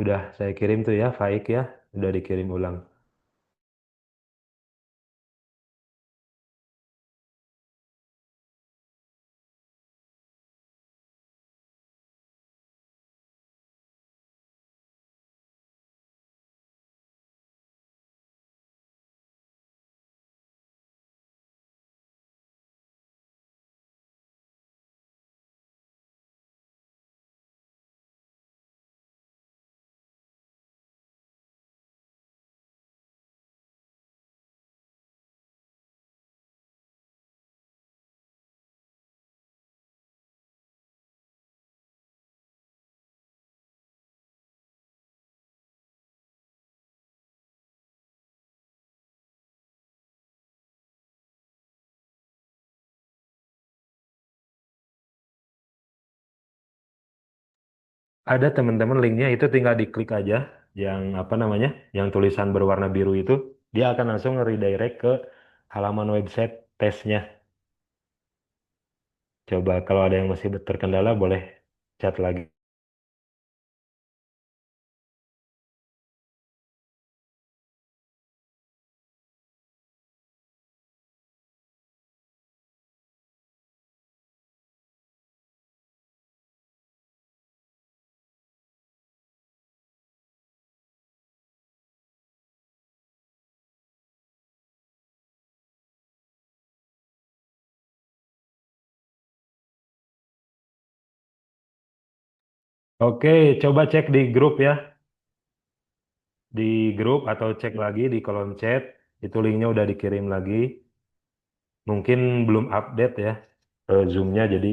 A: Udah saya kirim tuh ya, Faik ya, udah dikirim ulang. Ada teman-teman linknya itu tinggal diklik aja, yang apa namanya, yang tulisan berwarna biru itu, dia akan langsung redirect ke halaman website tesnya. Coba kalau ada yang masih terkendala boleh chat lagi. Oke, coba cek di grup ya, di grup atau cek lagi di kolom chat, itu linknya udah dikirim lagi. Mungkin belum update ya Zoom-nya, jadi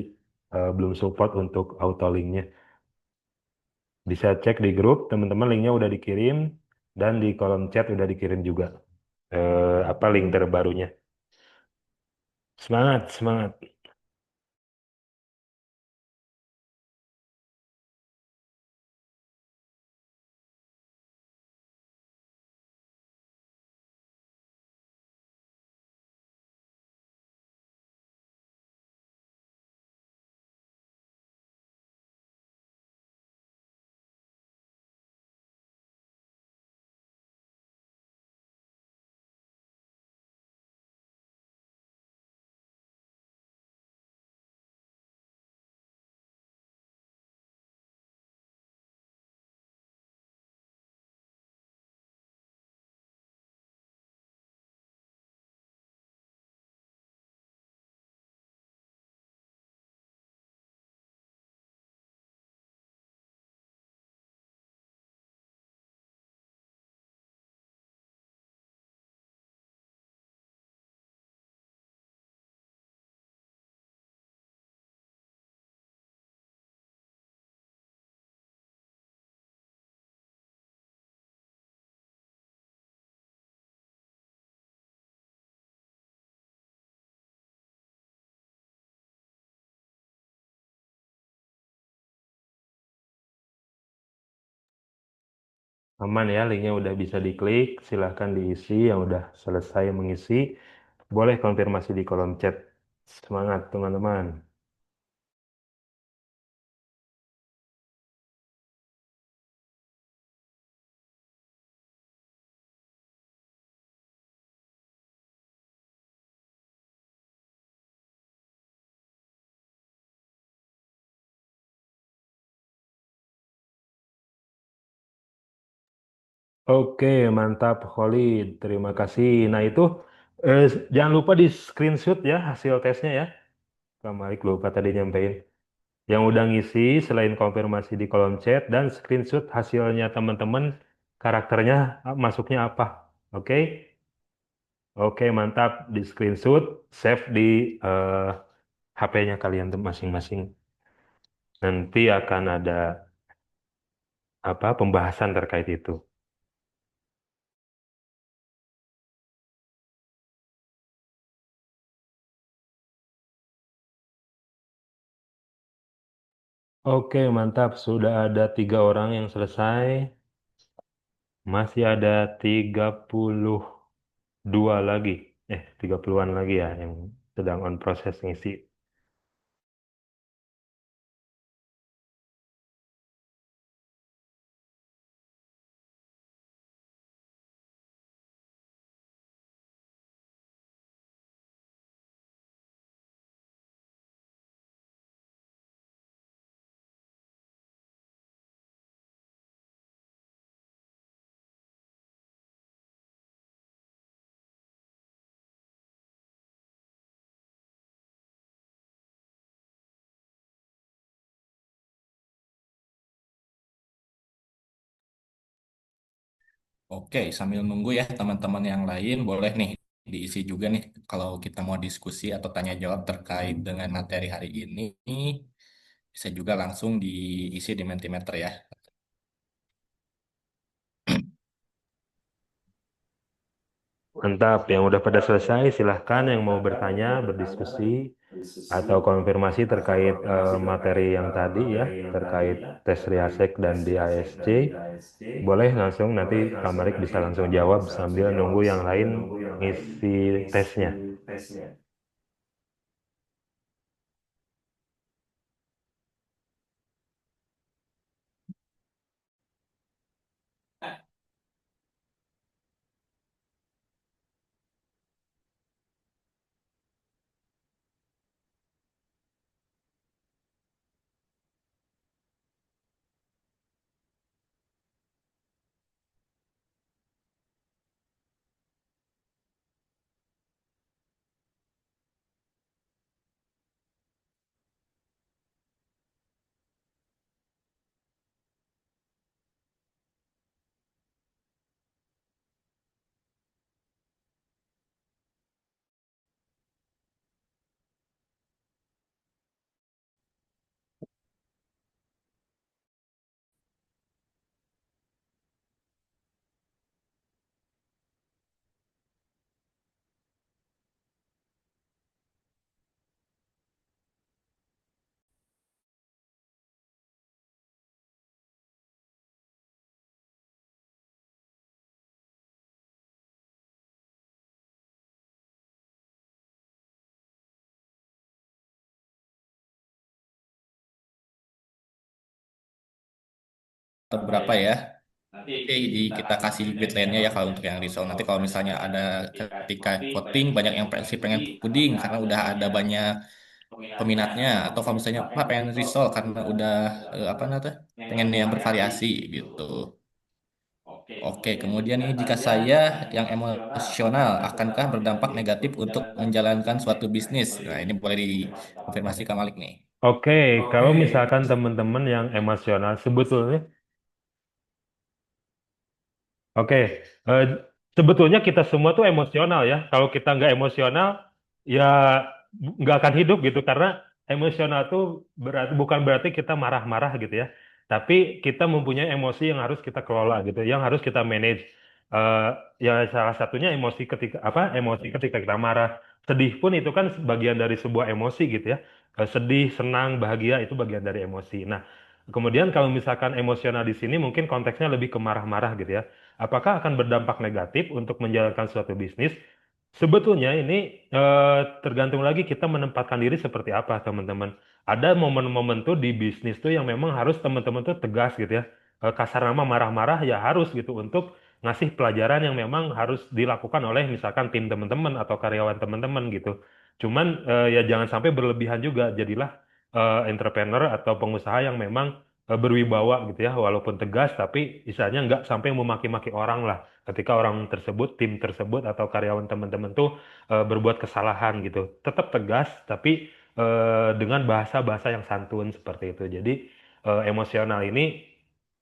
A: belum support untuk auto linknya. Bisa cek di grup, teman-teman linknya udah dikirim, dan di kolom chat udah dikirim juga apa link terbarunya. Semangat, semangat. Aman ya, linknya udah bisa diklik, silahkan diisi yang udah selesai mengisi. Boleh konfirmasi di kolom chat. Semangat teman-teman. Oke, mantap Khalid. Terima kasih. Nah itu eh, jangan lupa di screenshot ya hasil tesnya ya. Kak Malik lupa tadi nyampein. Yang udah ngisi, selain konfirmasi di kolom chat dan screenshot hasilnya teman-teman, karakternya masuknya apa. Oke? Oke, mantap. Di screenshot, save di HP-nya kalian tuh masing-masing. Nanti akan ada apa pembahasan terkait itu. Oke, mantap. Sudah ada 3 orang yang selesai. Masih ada 32 lagi. 30-an lagi ya yang sedang on proses ngisi.
B: Oke, sambil nunggu ya teman-teman yang lain, boleh nih diisi juga nih kalau kita mau diskusi atau tanya jawab terkait dengan materi hari ini, bisa juga langsung diisi di Mentimeter ya.
A: Mantap, yang udah pada selesai silahkan yang mau bertanya, berdiskusi, atau konfirmasi terkait materi yang tadi ya, terkait tes Riasek dan DASC. Boleh langsung nanti Kamarik bisa langsung jawab sambil nunggu yang lain ngisi tesnya.
B: Atau berapa ya? Nanti kita kasih guideline-nya ya kalau untuk yang risol. Nanti kalau misalnya ada ketika voting banyak yang pengen puding karena udah ada banyak peminatnya, atau kalau misalnya Pak pengen risol karena udah apa namanya pengen yang bervariasi gitu. Oke, kemudian ini jika saya yang emosional akankah berdampak negatif untuk menjalankan suatu bisnis? Nah, ini boleh dikonfirmasi ke Malik nih.
A: Oke, kalau misalkan teman-teman yang emosional sebetulnya Oke, eh, sebetulnya kita semua tuh emosional ya. Kalau kita nggak emosional, ya nggak akan hidup gitu. Karena emosional tuh bukan berarti kita marah-marah gitu ya. Tapi kita mempunyai emosi yang harus kita kelola gitu, yang harus kita manage. Eh, ya salah satunya emosi ketika apa? Emosi ketika kita marah, sedih pun itu kan bagian dari sebuah emosi gitu ya. Sedih, senang, bahagia itu bagian dari emosi. Nah, kemudian kalau misalkan emosional di sini mungkin konteksnya lebih ke marah-marah gitu ya. Apakah akan berdampak negatif untuk menjalankan suatu bisnis? Sebetulnya ini tergantung lagi kita menempatkan diri seperti apa, teman-teman. Ada momen-momen tuh di bisnis tuh yang memang harus teman-teman tuh tegas gitu ya. Kasar nama marah-marah ya harus gitu untuk ngasih pelajaran yang memang harus dilakukan oleh misalkan tim teman-teman atau karyawan teman-teman gitu. Cuman ya jangan sampai berlebihan juga. Jadilah entrepreneur atau pengusaha yang memang berwibawa gitu ya, walaupun tegas tapi istilahnya nggak sampai memaki-maki orang lah ketika orang tersebut, tim tersebut atau karyawan teman-teman tuh berbuat kesalahan gitu. Tetap tegas tapi dengan bahasa-bahasa yang santun seperti itu. Jadi emosional ini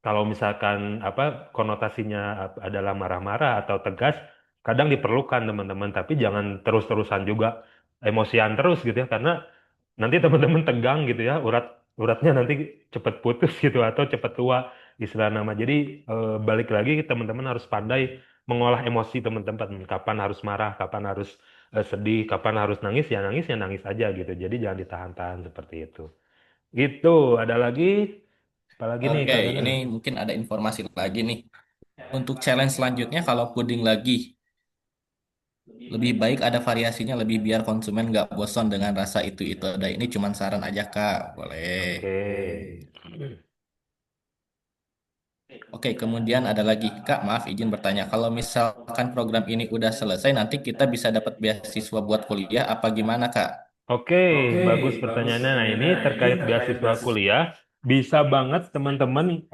A: kalau misalkan apa konotasinya adalah marah-marah atau tegas, kadang diperlukan teman-teman, tapi jangan terus-terusan juga emosian terus gitu ya, karena nanti teman-teman tegang gitu ya, uratnya nanti cepet putus gitu atau cepet tua istilah nama. Jadi balik lagi teman-teman harus pandai mengolah emosi teman-teman. Kapan harus marah, kapan harus sedih, kapan harus nangis ya nangis aja gitu. Jadi jangan ditahan-tahan seperti itu. Gitu. Ada lagi? Apalagi nih
B: Oke,
A: Kak Gana?
B: ini mungkin ada informasi lagi nih. Untuk challenge selanjutnya, kalau puding lagi, lebih baik ada variasinya, lebih biar konsumen nggak bosan dengan rasa itu-itu ada. Ini cuman saran aja, Kak. Boleh.
A: Oke.
B: Oke, kemudian ada lagi, Kak, maaf izin bertanya. Kalau misalkan program ini udah selesai, nanti kita bisa dapat beasiswa buat kuliah, apa gimana, Kak?
A: Oke, bagus pertanyaannya. Nah, ini terkait beasiswa kuliah, bisa banget teman-teman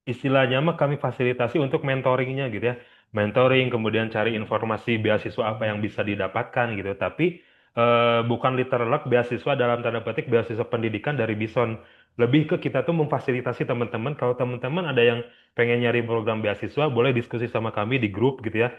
A: istilahnya mah kami fasilitasi untuk mentoringnya gitu ya. Mentoring, kemudian cari informasi beasiswa apa yang bisa didapatkan gitu. Tapi bukan literalak beasiswa dalam tanda petik beasiswa pendidikan dari Bison. Lebih ke kita tuh memfasilitasi teman-teman. Kalau teman-teman ada yang pengen nyari program beasiswa, boleh diskusi sama kami di grup gitu ya.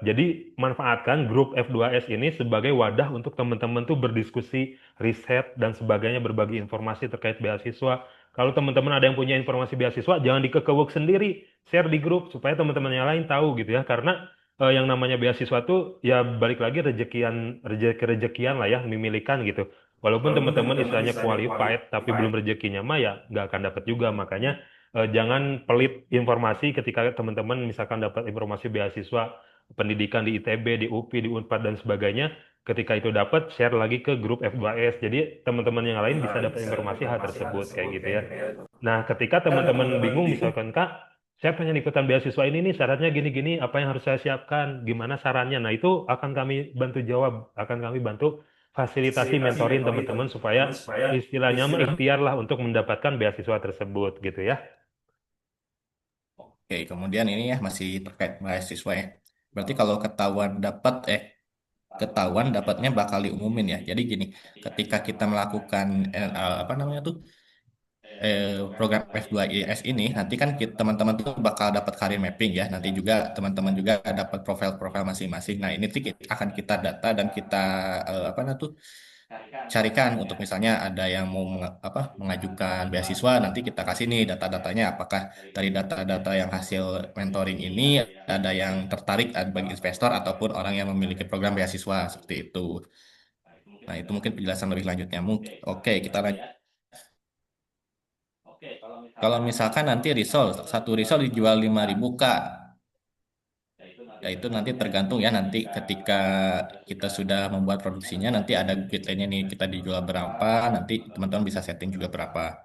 A: Jadi manfaatkan grup F2S ini sebagai wadah untuk teman-teman tuh berdiskusi, riset dan sebagainya, berbagi informasi terkait beasiswa. Kalau teman-teman ada yang punya informasi beasiswa, jangan dikekewek sendiri, share di grup supaya teman-teman yang lain tahu gitu ya. Karena yang namanya beasiswa tuh ya balik lagi rezekian lah ya, memilikan gitu. Walaupun teman-teman istilahnya qualified tapi belum rezekinya mah ya nggak akan dapat juga. Makanya jangan pelit informasi ketika teman-teman misalkan dapat informasi beasiswa pendidikan di ITB, di UPI, di Unpad dan sebagainya. Ketika itu dapat, share lagi ke grup F2S. Jadi teman-teman yang lain bisa dapat informasi hal tersebut kayak gitu ya. Nah, ketika teman-teman bingung, misalkan Kak, saya pengen ikutan beasiswa ini nih, syaratnya gini-gini, apa yang harus saya siapkan, gimana sarannya? Nah, itu akan kami bantu jawab, akan kami bantu fasilitasi mentorin teman-teman supaya istilahnya mah ikhtiar lah untuk mendapatkan beasiswa tersebut gitu ya.
B: Oke, kemudian ini ya masih terkait mahasiswa ya. Berarti kalau ketahuan dapatnya bakal diumumin ya. Jadi gini, ketika kita melakukan apa namanya tuh program F2IS ini, nanti kan teman-teman tuh bakal dapat career mapping ya. Nanti juga teman-teman juga dapat profil-profil masing-masing. Nah, ini tuh akan kita data dan kita apa namanya tuh carikan untuk misalnya ada yang mau mengajukan beasiswa, nanti kita kasih nih data-datanya apakah dari data-data yang hasil mentoring ini ada yang tertarik bagi investor ataupun orang yang memiliki program beasiswa seperti itu. Nah, itu mungkin penjelasan lebih lanjutnya. Mungkin oke, kita lanjut. Kalau misalkan nanti risol, satu risol dijual 5.000 Kak. Ya itu nanti tergantung ya nanti ketika kita sudah membuat produksinya nanti ada guideline-nya nih kita dijual berapa, nanti teman-teman bisa setting juga berapa.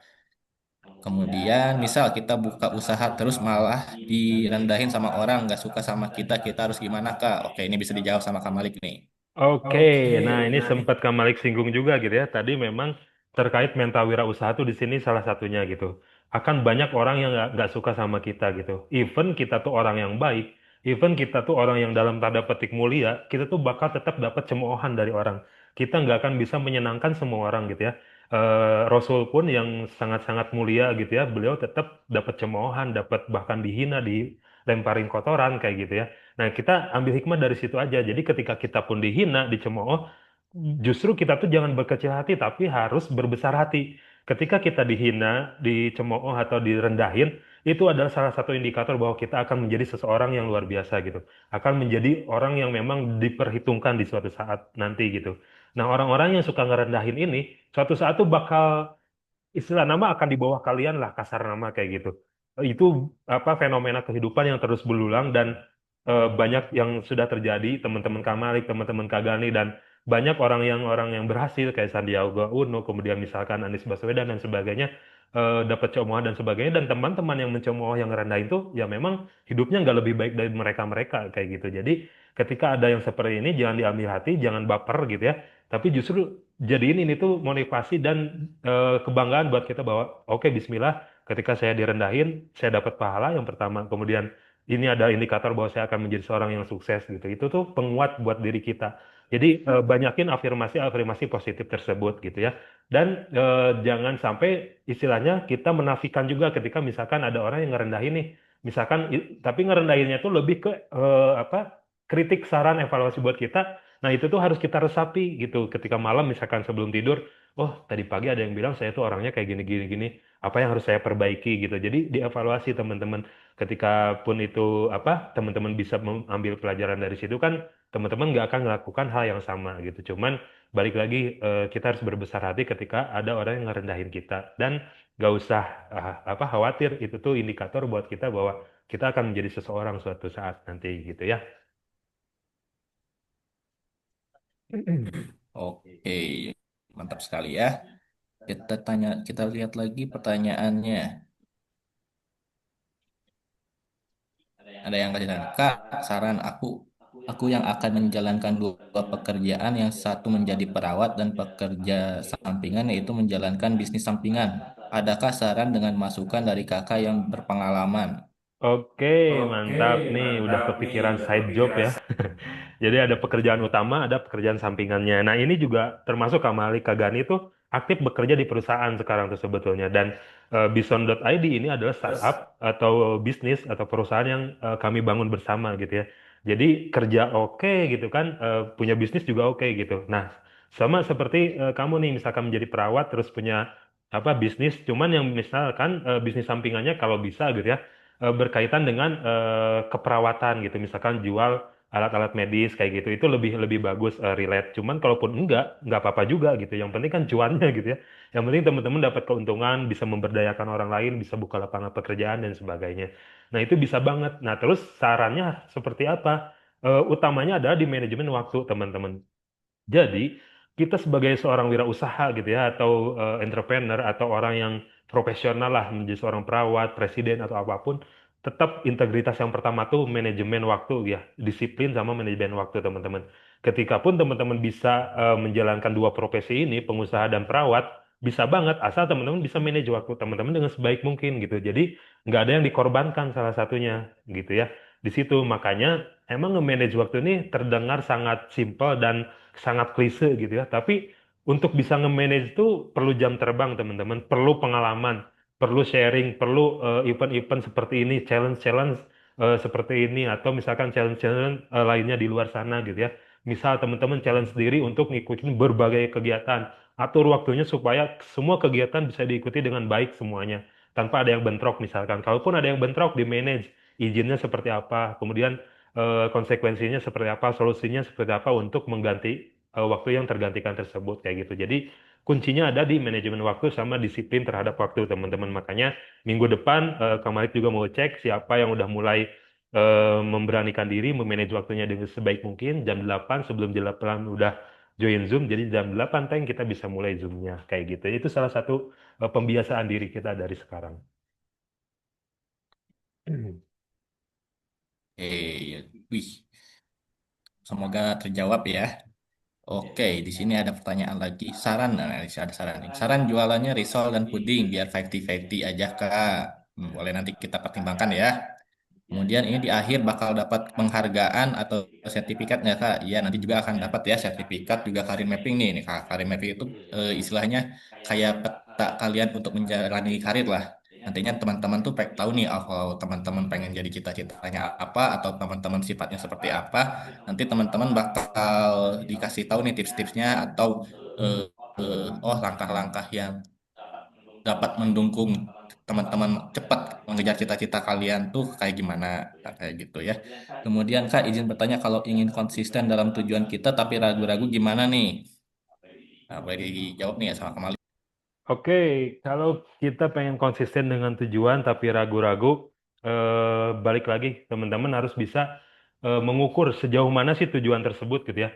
B: Kemudian misal kita buka usaha terus malah direndahin sama orang nggak suka sama kita, kita harus gimana Kak? Oke, ini bisa dijawab sama Kak Malik nih.
A: Oke, nah ini sempat Kak Malik singgung juga gitu ya. Tadi memang terkait mental wirausaha tuh di sini salah satunya gitu. Akan banyak orang yang nggak suka sama kita gitu. Even kita tuh orang yang baik, even kita tuh orang yang dalam tanda petik mulia, kita tuh bakal tetap dapat cemoohan dari orang. Kita nggak akan bisa menyenangkan semua orang gitu ya. Rasul pun yang sangat-sangat mulia gitu ya, beliau tetap dapat cemoohan, dapat bahkan dihina, dilemparin kotoran kayak gitu ya. Nah, kita ambil hikmah dari situ aja. Jadi ketika kita pun dihina, dicemooh, justru kita tuh jangan berkecil hati, tapi harus berbesar hati. Ketika kita dihina, dicemooh atau direndahin, itu adalah salah satu indikator bahwa kita akan menjadi seseorang yang luar biasa gitu. Akan menjadi orang yang memang diperhitungkan di suatu saat nanti gitu. Nah, orang-orang yang suka ngerendahin ini, suatu saat tuh bakal istilah nama akan di bawah kalian lah kasar nama kayak gitu. Itu apa fenomena kehidupan yang terus berulang dan banyak yang sudah terjadi teman-teman Kamalik, teman-teman Kagani dan banyak orang yang berhasil kayak Sandiaga Uno, kemudian misalkan Anies Baswedan dan sebagainya dapat cemoohan dan sebagainya dan teman-teman yang mencemooh yang rendah itu ya memang hidupnya nggak lebih baik dari mereka-mereka kayak gitu. Jadi ketika ada yang seperti ini jangan diambil hati, jangan baper gitu ya. Tapi justru jadiin ini tuh motivasi dan kebanggaan buat kita bahwa oke Bismillah ketika saya direndahin saya dapat pahala yang pertama kemudian ini ada indikator bahwa saya akan menjadi seorang yang sukses gitu itu tuh penguat buat diri kita Jadi banyakin afirmasi-afirmasi positif tersebut gitu ya. Dan jangan sampai istilahnya kita menafikan juga ketika misalkan ada orang yang ngerendahin nih. Misalkan tapi ngerendahinnya tuh lebih ke apa? Kritik, saran, evaluasi buat kita. Nah, itu tuh harus kita resapi gitu ketika malam misalkan sebelum tidur. Oh, tadi pagi ada yang bilang saya tuh orangnya kayak gini gini gini. Apa yang harus saya perbaiki gitu. Jadi dievaluasi teman-teman. Ketika pun itu apa teman-teman bisa mengambil pelajaran dari situ kan teman-teman nggak akan melakukan hal yang sama gitu. Cuman balik lagi kita harus berbesar hati ketika ada orang yang ngerendahin kita dan nggak usah apa khawatir itu tuh indikator buat kita bahwa kita akan menjadi seseorang suatu saat nanti gitu ya.
B: Oke, mantap sekali ya. Kita lihat lagi pertanyaannya. Ada yang kasih saran, Kak, saran aku yang akan menjalankan dua pekerjaan, yang satu menjadi perawat dan pekerja sampingan yaitu menjalankan bisnis sampingan. Adakah saran dengan masukan dari kakak yang berpengalaman?
A: Oke, mantap nih udah kepikiran side job ya. Jadi ada pekerjaan utama, ada pekerjaan sampingannya. Nah, ini juga termasuk Kamali Kagani itu aktif bekerja di perusahaan sekarang tuh sebetulnya. Dan Bison.id ini adalah startup atau bisnis atau perusahaan yang kami bangun bersama gitu ya. Jadi kerja oke gitu kan, punya bisnis juga oke gitu. Nah, sama seperti kamu nih misalkan menjadi perawat terus punya apa bisnis, cuman yang misalkan bisnis sampingannya kalau bisa gitu ya berkaitan dengan keperawatan gitu. Misalkan jual alat-alat medis kayak gitu itu lebih lebih bagus relate. Cuman kalaupun enggak apa-apa juga gitu. Yang penting kan cuannya gitu ya. Yang penting teman-teman dapat keuntungan, bisa memberdayakan orang lain, bisa buka lapangan pekerjaan dan sebagainya. Nah, itu bisa banget. Nah, terus sarannya seperti apa? Utamanya adalah di manajemen waktu, teman-teman. Jadi, kita sebagai seorang wirausaha gitu ya, atau entrepreneur, atau orang yang profesional lah, menjadi seorang perawat, presiden, atau apapun, tetap integritas yang pertama tuh manajemen waktu ya, disiplin sama manajemen waktu teman-teman. Ketika pun teman-teman bisa menjalankan dua profesi ini, pengusaha dan perawat, bisa banget, asal teman-teman bisa manage waktu teman-teman dengan sebaik mungkin gitu. Jadi, nggak ada yang dikorbankan salah satunya gitu ya. Di situ, makanya emang nge-manage waktu ini terdengar sangat simpel dan sangat klise gitu ya. Tapi untuk bisa nge-manage itu perlu jam terbang teman-teman, perlu pengalaman, perlu sharing, perlu event-event seperti ini, challenge-challenge seperti ini, atau misalkan challenge-challenge lainnya di luar sana gitu ya. Misal teman-teman challenge sendiri untuk ngikutin berbagai kegiatan, atur waktunya supaya semua kegiatan bisa diikuti dengan baik semuanya, tanpa ada yang bentrok misalkan. Kalaupun ada yang bentrok, di manage, izinnya seperti apa, kemudian konsekuensinya seperti apa, solusinya seperti apa untuk mengganti waktu yang tergantikan tersebut kayak gitu. Jadi kuncinya ada di manajemen waktu sama disiplin terhadap waktu teman-teman. Makanya minggu depan Kang Malik juga mau cek siapa yang udah mulai memberanikan diri memanage waktunya dengan sebaik mungkin. Jam 8 sebelum jam 8 udah join Zoom. Jadi jam 8 teng kita bisa mulai Zoom-nya kayak gitu. Itu salah satu pembiasaan diri kita dari sekarang.
B: Wih, semoga terjawab ya. Oke, di sini ada pertanyaan lagi. Saran, nah, di sini ada saran nih. Saran jualannya risol dan puding biar 50-50 aja, Kak. Boleh nanti kita pertimbangkan ya. Kemudian ini di akhir bakal dapat penghargaan atau sertifikat nggak, Kak? Iya, nanti juga akan dapat ya sertifikat juga career mapping nih. Nih, Kak. Career mapping itu istilahnya kayak peta kalian untuk menjalani karir lah. Nantinya teman-teman tuh tahu nih, oh, kalau teman-teman pengen jadi cita-citanya apa atau teman-teman sifatnya seperti apa. Nanti teman-teman bakal dikasih tahu nih tips-tipsnya atau eh, oh langkah-langkah yang dapat mendukung teman-teman cepat mengejar cita-cita kalian tuh kayak gimana. Nah, kayak gitu ya. Kemudian Kak izin bertanya, kalau ingin konsisten dalam tujuan kita tapi ragu-ragu gimana nih? Nah, boleh dijawab nih ya sama Kamali.
A: Oke, kalau kita pengen konsisten dengan tujuan tapi ragu-ragu, balik lagi teman-teman harus bisa mengukur sejauh mana sih tujuan tersebut gitu ya.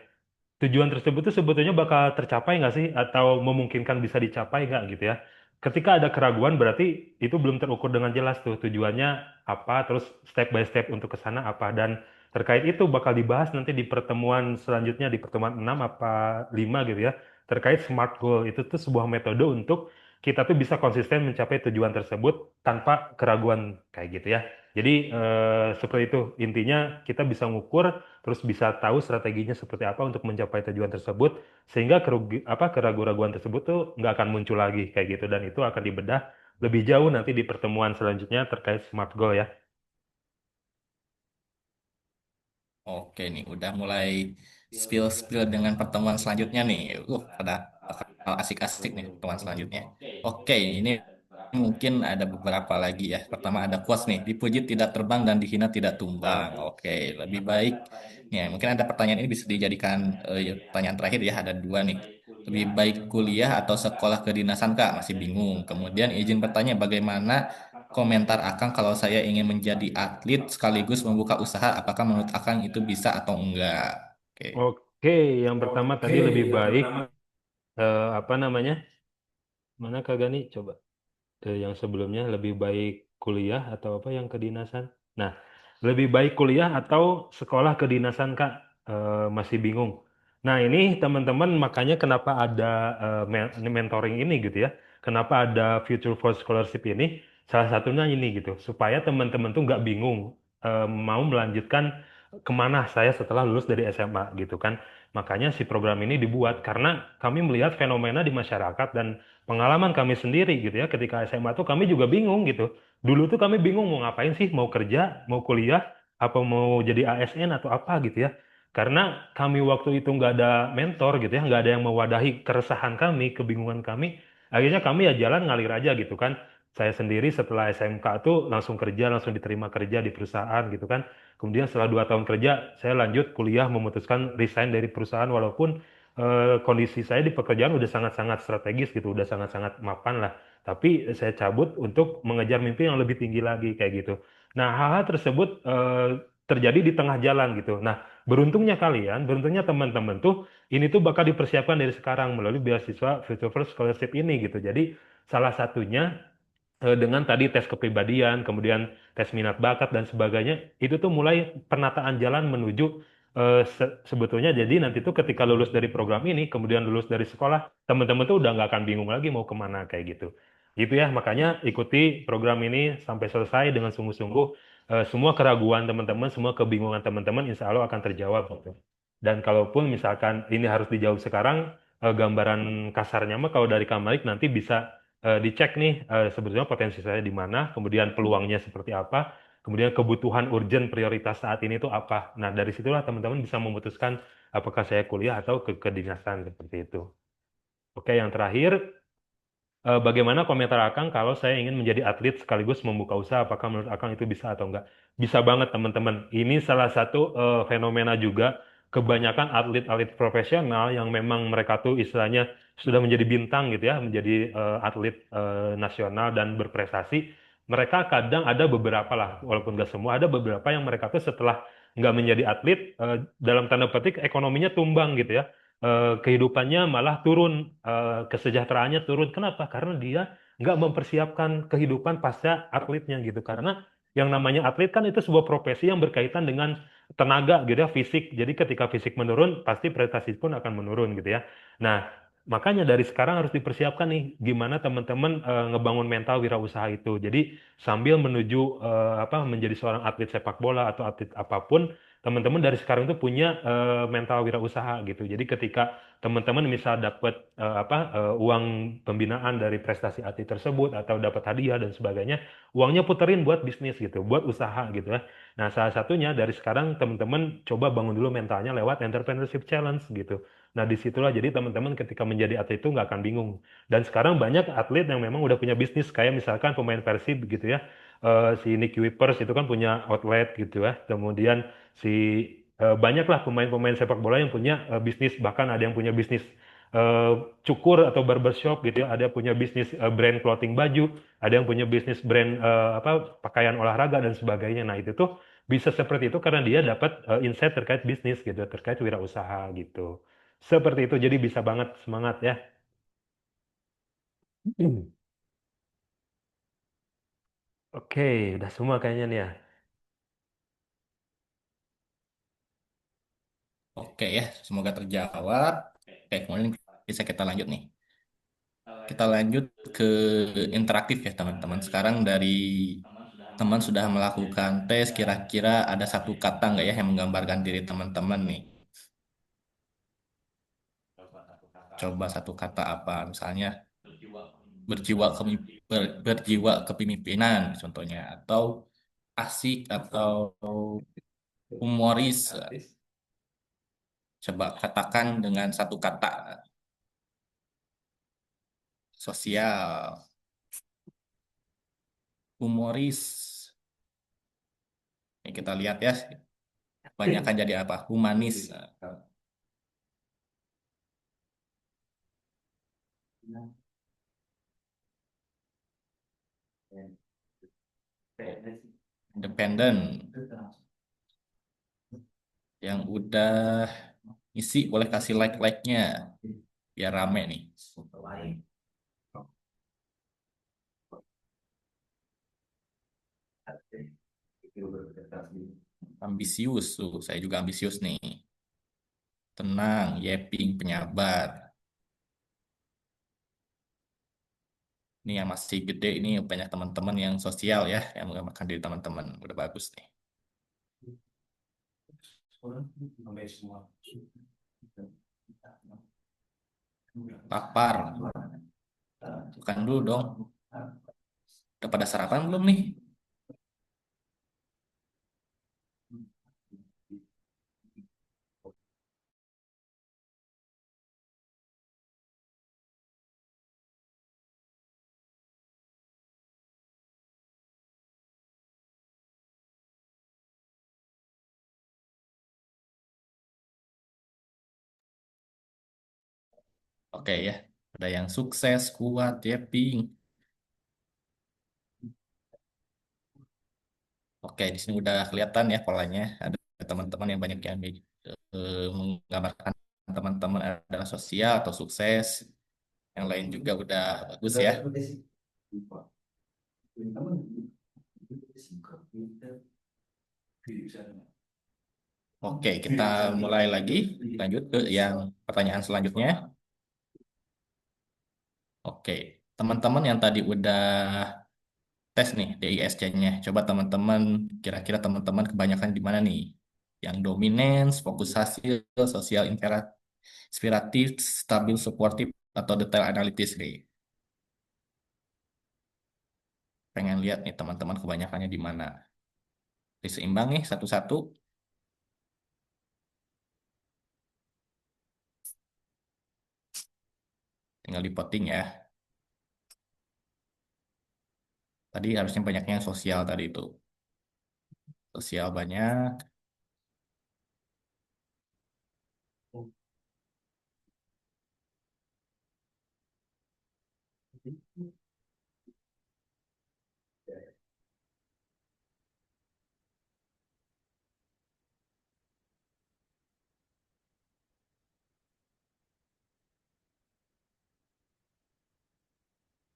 A: Tujuan tersebut tuh sebetulnya bakal tercapai nggak sih atau memungkinkan bisa dicapai nggak gitu ya. Ketika ada keraguan berarti itu belum terukur dengan jelas tuh tujuannya apa, terus step by step untuk ke sana apa, dan terkait itu bakal dibahas nanti di pertemuan selanjutnya di pertemuan 6 apa 5 gitu ya. Terkait SMART Goal itu tuh sebuah metode untuk kita tuh bisa konsisten mencapai tujuan tersebut tanpa keraguan kayak gitu ya. Jadi seperti itu. Intinya kita bisa ngukur, terus bisa tahu strateginya seperti apa untuk mencapai tujuan tersebut, sehingga keraguan-raguan tersebut tuh nggak akan muncul lagi kayak gitu. Dan itu akan dibedah lebih jauh nanti di pertemuan selanjutnya terkait SMART Goal ya.
B: Oke nih, udah mulai spill-spill dengan pertemuan selanjutnya nih. Pada bakal asik-asik nih pertemuan selanjutnya. Oke, ini mungkin ada beberapa lagi ya. Pertama ada quotes nih, dipuji tidak terbang dan dihina tidak tumbang. Oke, lebih baik. Ya, mungkin ada pertanyaan ini bisa dijadikan pertanyaan terakhir ya. Ada dua nih. Lebih baik kuliah atau sekolah kedinasan Kak? Masih bingung. Kemudian izin bertanya bagaimana komentar Akang kalau saya ingin menjadi atlet sekaligus membuka usaha, apakah menurut Akang itu bisa atau enggak? Oke.
A: Oke, yang pertama tadi lebih baik apa namanya? Mana Kak Gani? Coba. Yang sebelumnya lebih baik kuliah atau apa yang kedinasan? Nah, lebih baik kuliah atau sekolah kedinasan, Kak? Masih bingung. Nah, ini teman-teman makanya kenapa ada mentoring ini gitu ya. Kenapa ada Future for Scholarship ini? Salah satunya ini gitu, supaya teman-teman tuh nggak bingung mau melanjutkan kemana saya setelah lulus dari SMA gitu kan. Makanya si program ini dibuat karena kami melihat fenomena di masyarakat dan pengalaman kami sendiri gitu ya ketika SMA tuh kami juga bingung gitu. Dulu tuh kami bingung mau ngapain sih, mau kerja, mau kuliah, apa mau jadi ASN atau apa gitu ya. Karena kami waktu itu nggak ada mentor gitu ya, nggak ada yang mewadahi keresahan kami, kebingungan kami. Akhirnya kami ya jalan ngalir aja gitu kan. Saya sendiri setelah SMK tuh langsung kerja, langsung diterima kerja di perusahaan gitu kan. Kemudian setelah 2 tahun kerja, saya lanjut kuliah, memutuskan resign dari perusahaan walaupun kondisi saya di pekerjaan udah sangat-sangat strategis gitu, udah sangat-sangat mapan lah. Tapi saya cabut untuk mengejar mimpi yang lebih tinggi lagi kayak gitu. Nah, hal-hal tersebut terjadi di tengah jalan gitu. Nah, beruntungnya kalian, beruntungnya teman-teman tuh ini tuh bakal dipersiapkan dari sekarang melalui beasiswa Future First Scholarship ini gitu. Jadi salah satunya dengan tadi tes kepribadian, kemudian tes minat bakat dan sebagainya, itu tuh mulai penataan jalan menuju sebetulnya jadi nanti tuh ketika lulus dari program ini, kemudian lulus dari sekolah, teman-teman tuh udah nggak akan bingung lagi mau kemana kayak gitu. Gitu ya, makanya ikuti program ini sampai selesai dengan sungguh-sungguh. Semua keraguan teman-teman, semua kebingungan teman-teman, insya Allah akan terjawab gitu. Dan kalaupun misalkan ini harus dijawab sekarang, gambaran kasarnya mah kalau dari Kamalik nanti bisa dicek nih sebetulnya potensi saya di mana, kemudian peluangnya seperti apa, kemudian kebutuhan urgent prioritas saat ini itu apa. Nah, dari situlah teman-teman bisa memutuskan apakah saya kuliah atau ke kedinasan seperti itu. Oke, yang terakhir, bagaimana komentar Akang kalau saya ingin menjadi atlet sekaligus membuka usaha, apakah menurut Akang itu bisa atau enggak? Bisa banget teman-teman. Ini salah satu fenomena juga kebanyakan atlet-atlet profesional yang memang mereka tuh istilahnya sudah menjadi bintang gitu ya, menjadi atlet nasional dan berprestasi. Mereka kadang ada beberapa lah, walaupun nggak semua, ada beberapa yang mereka tuh setelah nggak menjadi atlet, dalam tanda petik ekonominya tumbang gitu ya, kehidupannya malah turun, kesejahteraannya turun. Kenapa? Karena dia nggak mempersiapkan kehidupan pasca atletnya gitu. Karena yang namanya atlet kan itu sebuah profesi yang berkaitan dengan tenaga gitu ya, fisik. Jadi ketika fisik menurun, pasti prestasi pun akan menurun gitu ya. Nah, makanya dari sekarang harus dipersiapkan nih gimana teman-teman ngebangun mental wirausaha itu. Jadi sambil menuju menjadi seorang atlet sepak bola atau atlet apapun, teman-teman dari sekarang itu punya mental wirausaha gitu. Jadi ketika teman-teman misal dapat uang pembinaan dari prestasi atlet tersebut atau dapat hadiah dan sebagainya, uangnya puterin buat bisnis gitu, buat usaha gitu ya. Nah, salah satunya dari sekarang teman-teman coba bangun dulu mentalnya lewat entrepreneurship challenge gitu. Nah, disitulah jadi teman-teman ketika menjadi atlet itu nggak akan bingung. Dan sekarang banyak atlet yang memang udah punya bisnis, kayak misalkan pemain Persib gitu ya. Si Nick Wipers itu kan punya outlet gitu ya. Kemudian si banyaklah pemain-pemain sepak bola yang punya bisnis, bahkan ada yang punya bisnis eh, cukur atau barbershop gitu ya, ada yang punya bisnis brand clothing baju, ada yang punya bisnis brand pakaian olahraga dan sebagainya. Nah, itu tuh bisa seperti itu karena dia dapat insight terkait bisnis gitu, terkait wirausaha gitu. Seperti itu, jadi bisa banget semangat ya. Oke, udah semua kayaknya nih ya.
B: Oke ya, semoga terjawab. Oke, kemudian bisa kita lanjut nih. Kita lanjut ke interaktif ya teman-teman. Sekarang dari teman sudah melakukan tes, kira-kira ada satu kata nggak ya yang menggambarkan diri teman-teman nih? Coba satu kata apa? Misalnya berjiwa kepemimpinan contohnya, atau asik, atau humoris. Coba katakan dengan satu kata. Sosial, humoris. Ini kita lihat ya, banyak kan jadi apa? Humanis. Independen. Yang udah isi boleh kasih like-like-nya biar rame nih. Ambisius tuh, saya juga ambisius nih. Tenang, yeping, penyabar. Ini yang masih gede, ini banyak teman-teman yang sosial ya, yang menggambarkan diri teman-teman. Udah bagus nih. Lapar, makan dulu dong. Udah pada sarapan belum nih? Oke ya, ada yang sukses, kuat, yeping. Oke, di sini udah kelihatan ya polanya. Ada teman-teman yang banyak yang menggambarkan teman-teman adalah sosial atau sukses. Yang lain juga udah bagus ya. Oke, kita mulai lagi. Lanjut ke yang pertanyaan selanjutnya. Oke, teman-teman yang tadi udah tes nih DISC-nya. Coba teman-teman, kira-kira teman-teman kebanyakan di mana nih? Yang dominance, fokus hasil, sosial inspiratif, stabil supportif, atau detail analitis nih. Pengen lihat nih teman-teman kebanyakannya di mana. Diseimbang nih satu-satu. Tinggal di voting ya. Tadi harusnya banyaknya yang sosial tadi itu. Sosial banyak.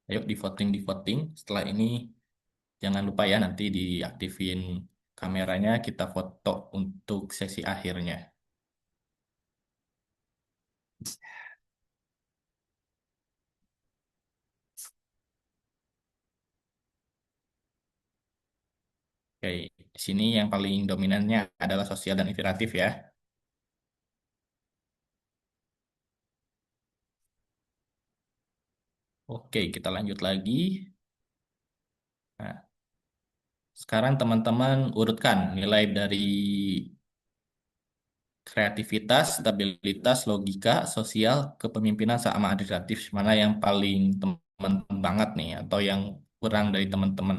B: Ayo di voting. Setelah ini jangan lupa ya nanti diaktifin kameranya, kita foto untuk sesi akhirnya. Oke, di sini yang paling dominannya adalah sosial dan inspiratif ya. Oke, kita lanjut lagi. Nah, sekarang teman-teman urutkan nilai dari kreativitas, stabilitas, logika, sosial, kepemimpinan sama administratif. Mana yang paling teman-teman banget nih, atau yang kurang dari teman-teman?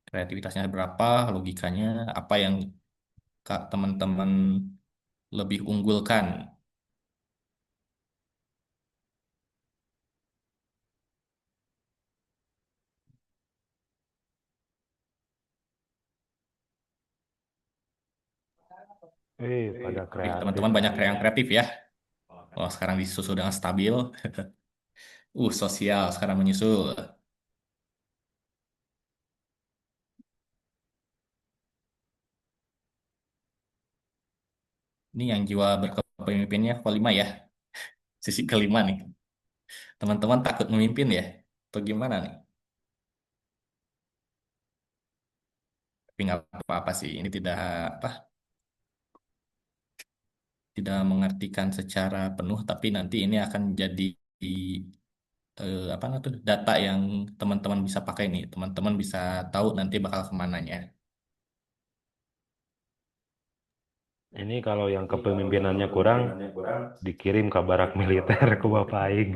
B: Kreativitasnya berapa, logikanya, apa yang teman-teman lebih unggulkan?
A: Pada
B: Wih,
A: kreatif.
B: teman-teman banyak yang kreatif ya. Oh, sekarang disusul dengan stabil. Sosial sekarang menyusul. Ini yang jiwa berkepemimpinnya kelima ya. Sisi kelima nih. Teman-teman takut memimpin ya? Atau gimana nih? Tapi nggak apa-apa sih. Ini tidak apa, tidak mengartikan secara penuh, tapi nanti ini akan jadi apa namanya tuh data yang teman-teman bisa pakai nih. Teman-teman bisa tahu nanti bakal kemananya.
A: Ini kalau yang kepemimpinannya kurang, dikirim ke barak militer ke Bapak Aing.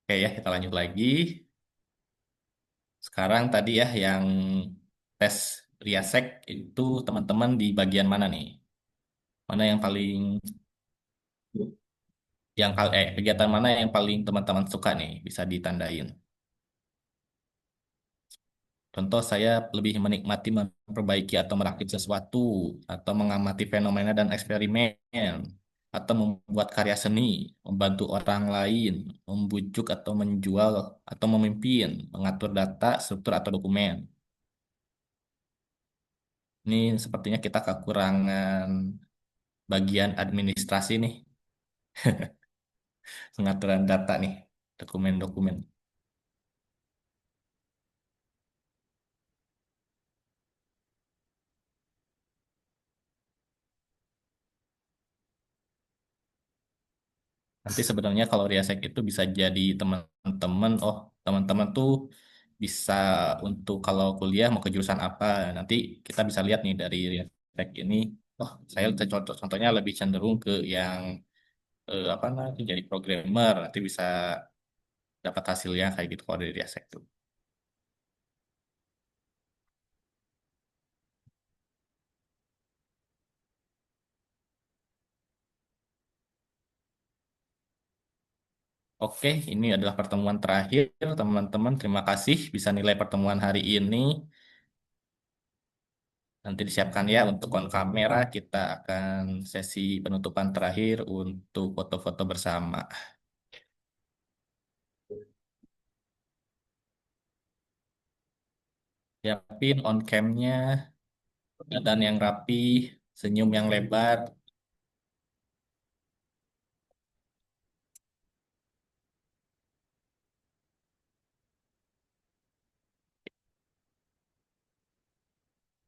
B: Oke ya, kita lanjut lagi. Sekarang tadi ya yang tes Riasek itu teman-teman di bagian mana nih? Mana yang paling kegiatan mana yang paling teman-teman suka nih bisa ditandain. Contoh saya lebih menikmati memperbaiki atau merakit sesuatu atau mengamati fenomena dan eksperimen atau membuat karya seni, membantu orang lain, membujuk atau menjual atau memimpin, mengatur data, struktur atau dokumen. Ini sepertinya kita kekurangan bagian administrasi nih, pengaturan data nih, dokumen-dokumen. Nanti sebenarnya kalau Riasek itu bisa jadi teman-teman, oh teman-teman tuh bisa untuk kalau kuliah mau ke jurusan apa, nanti kita bisa lihat nih dari Riasek ini, oh saya contohnya lebih cenderung ke yang apa namanya jadi programmer, nanti bisa dapat hasilnya kayak gitu kalau dari Riasek tuh. Oke, ini adalah pertemuan terakhir, teman-teman. Terima kasih bisa nilai pertemuan hari ini. Nanti disiapkan ya untuk on kamera. Kita akan sesi penutupan terakhir untuk foto-foto bersama. Siapin on cam-nya dan yang rapi, senyum yang lebar.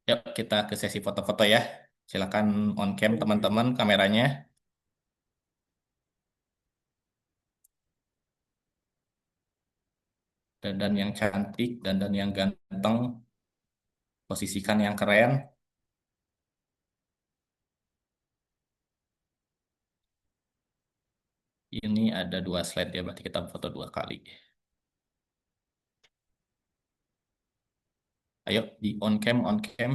B: Yuk, kita ke sesi foto-foto ya. Silakan on cam teman-teman kameranya. Dandan yang cantik, dandan yang ganteng, posisikan yang keren. Ini ada 2 slide ya, berarti kita foto 2 kali. Ayo di on cam, on cam.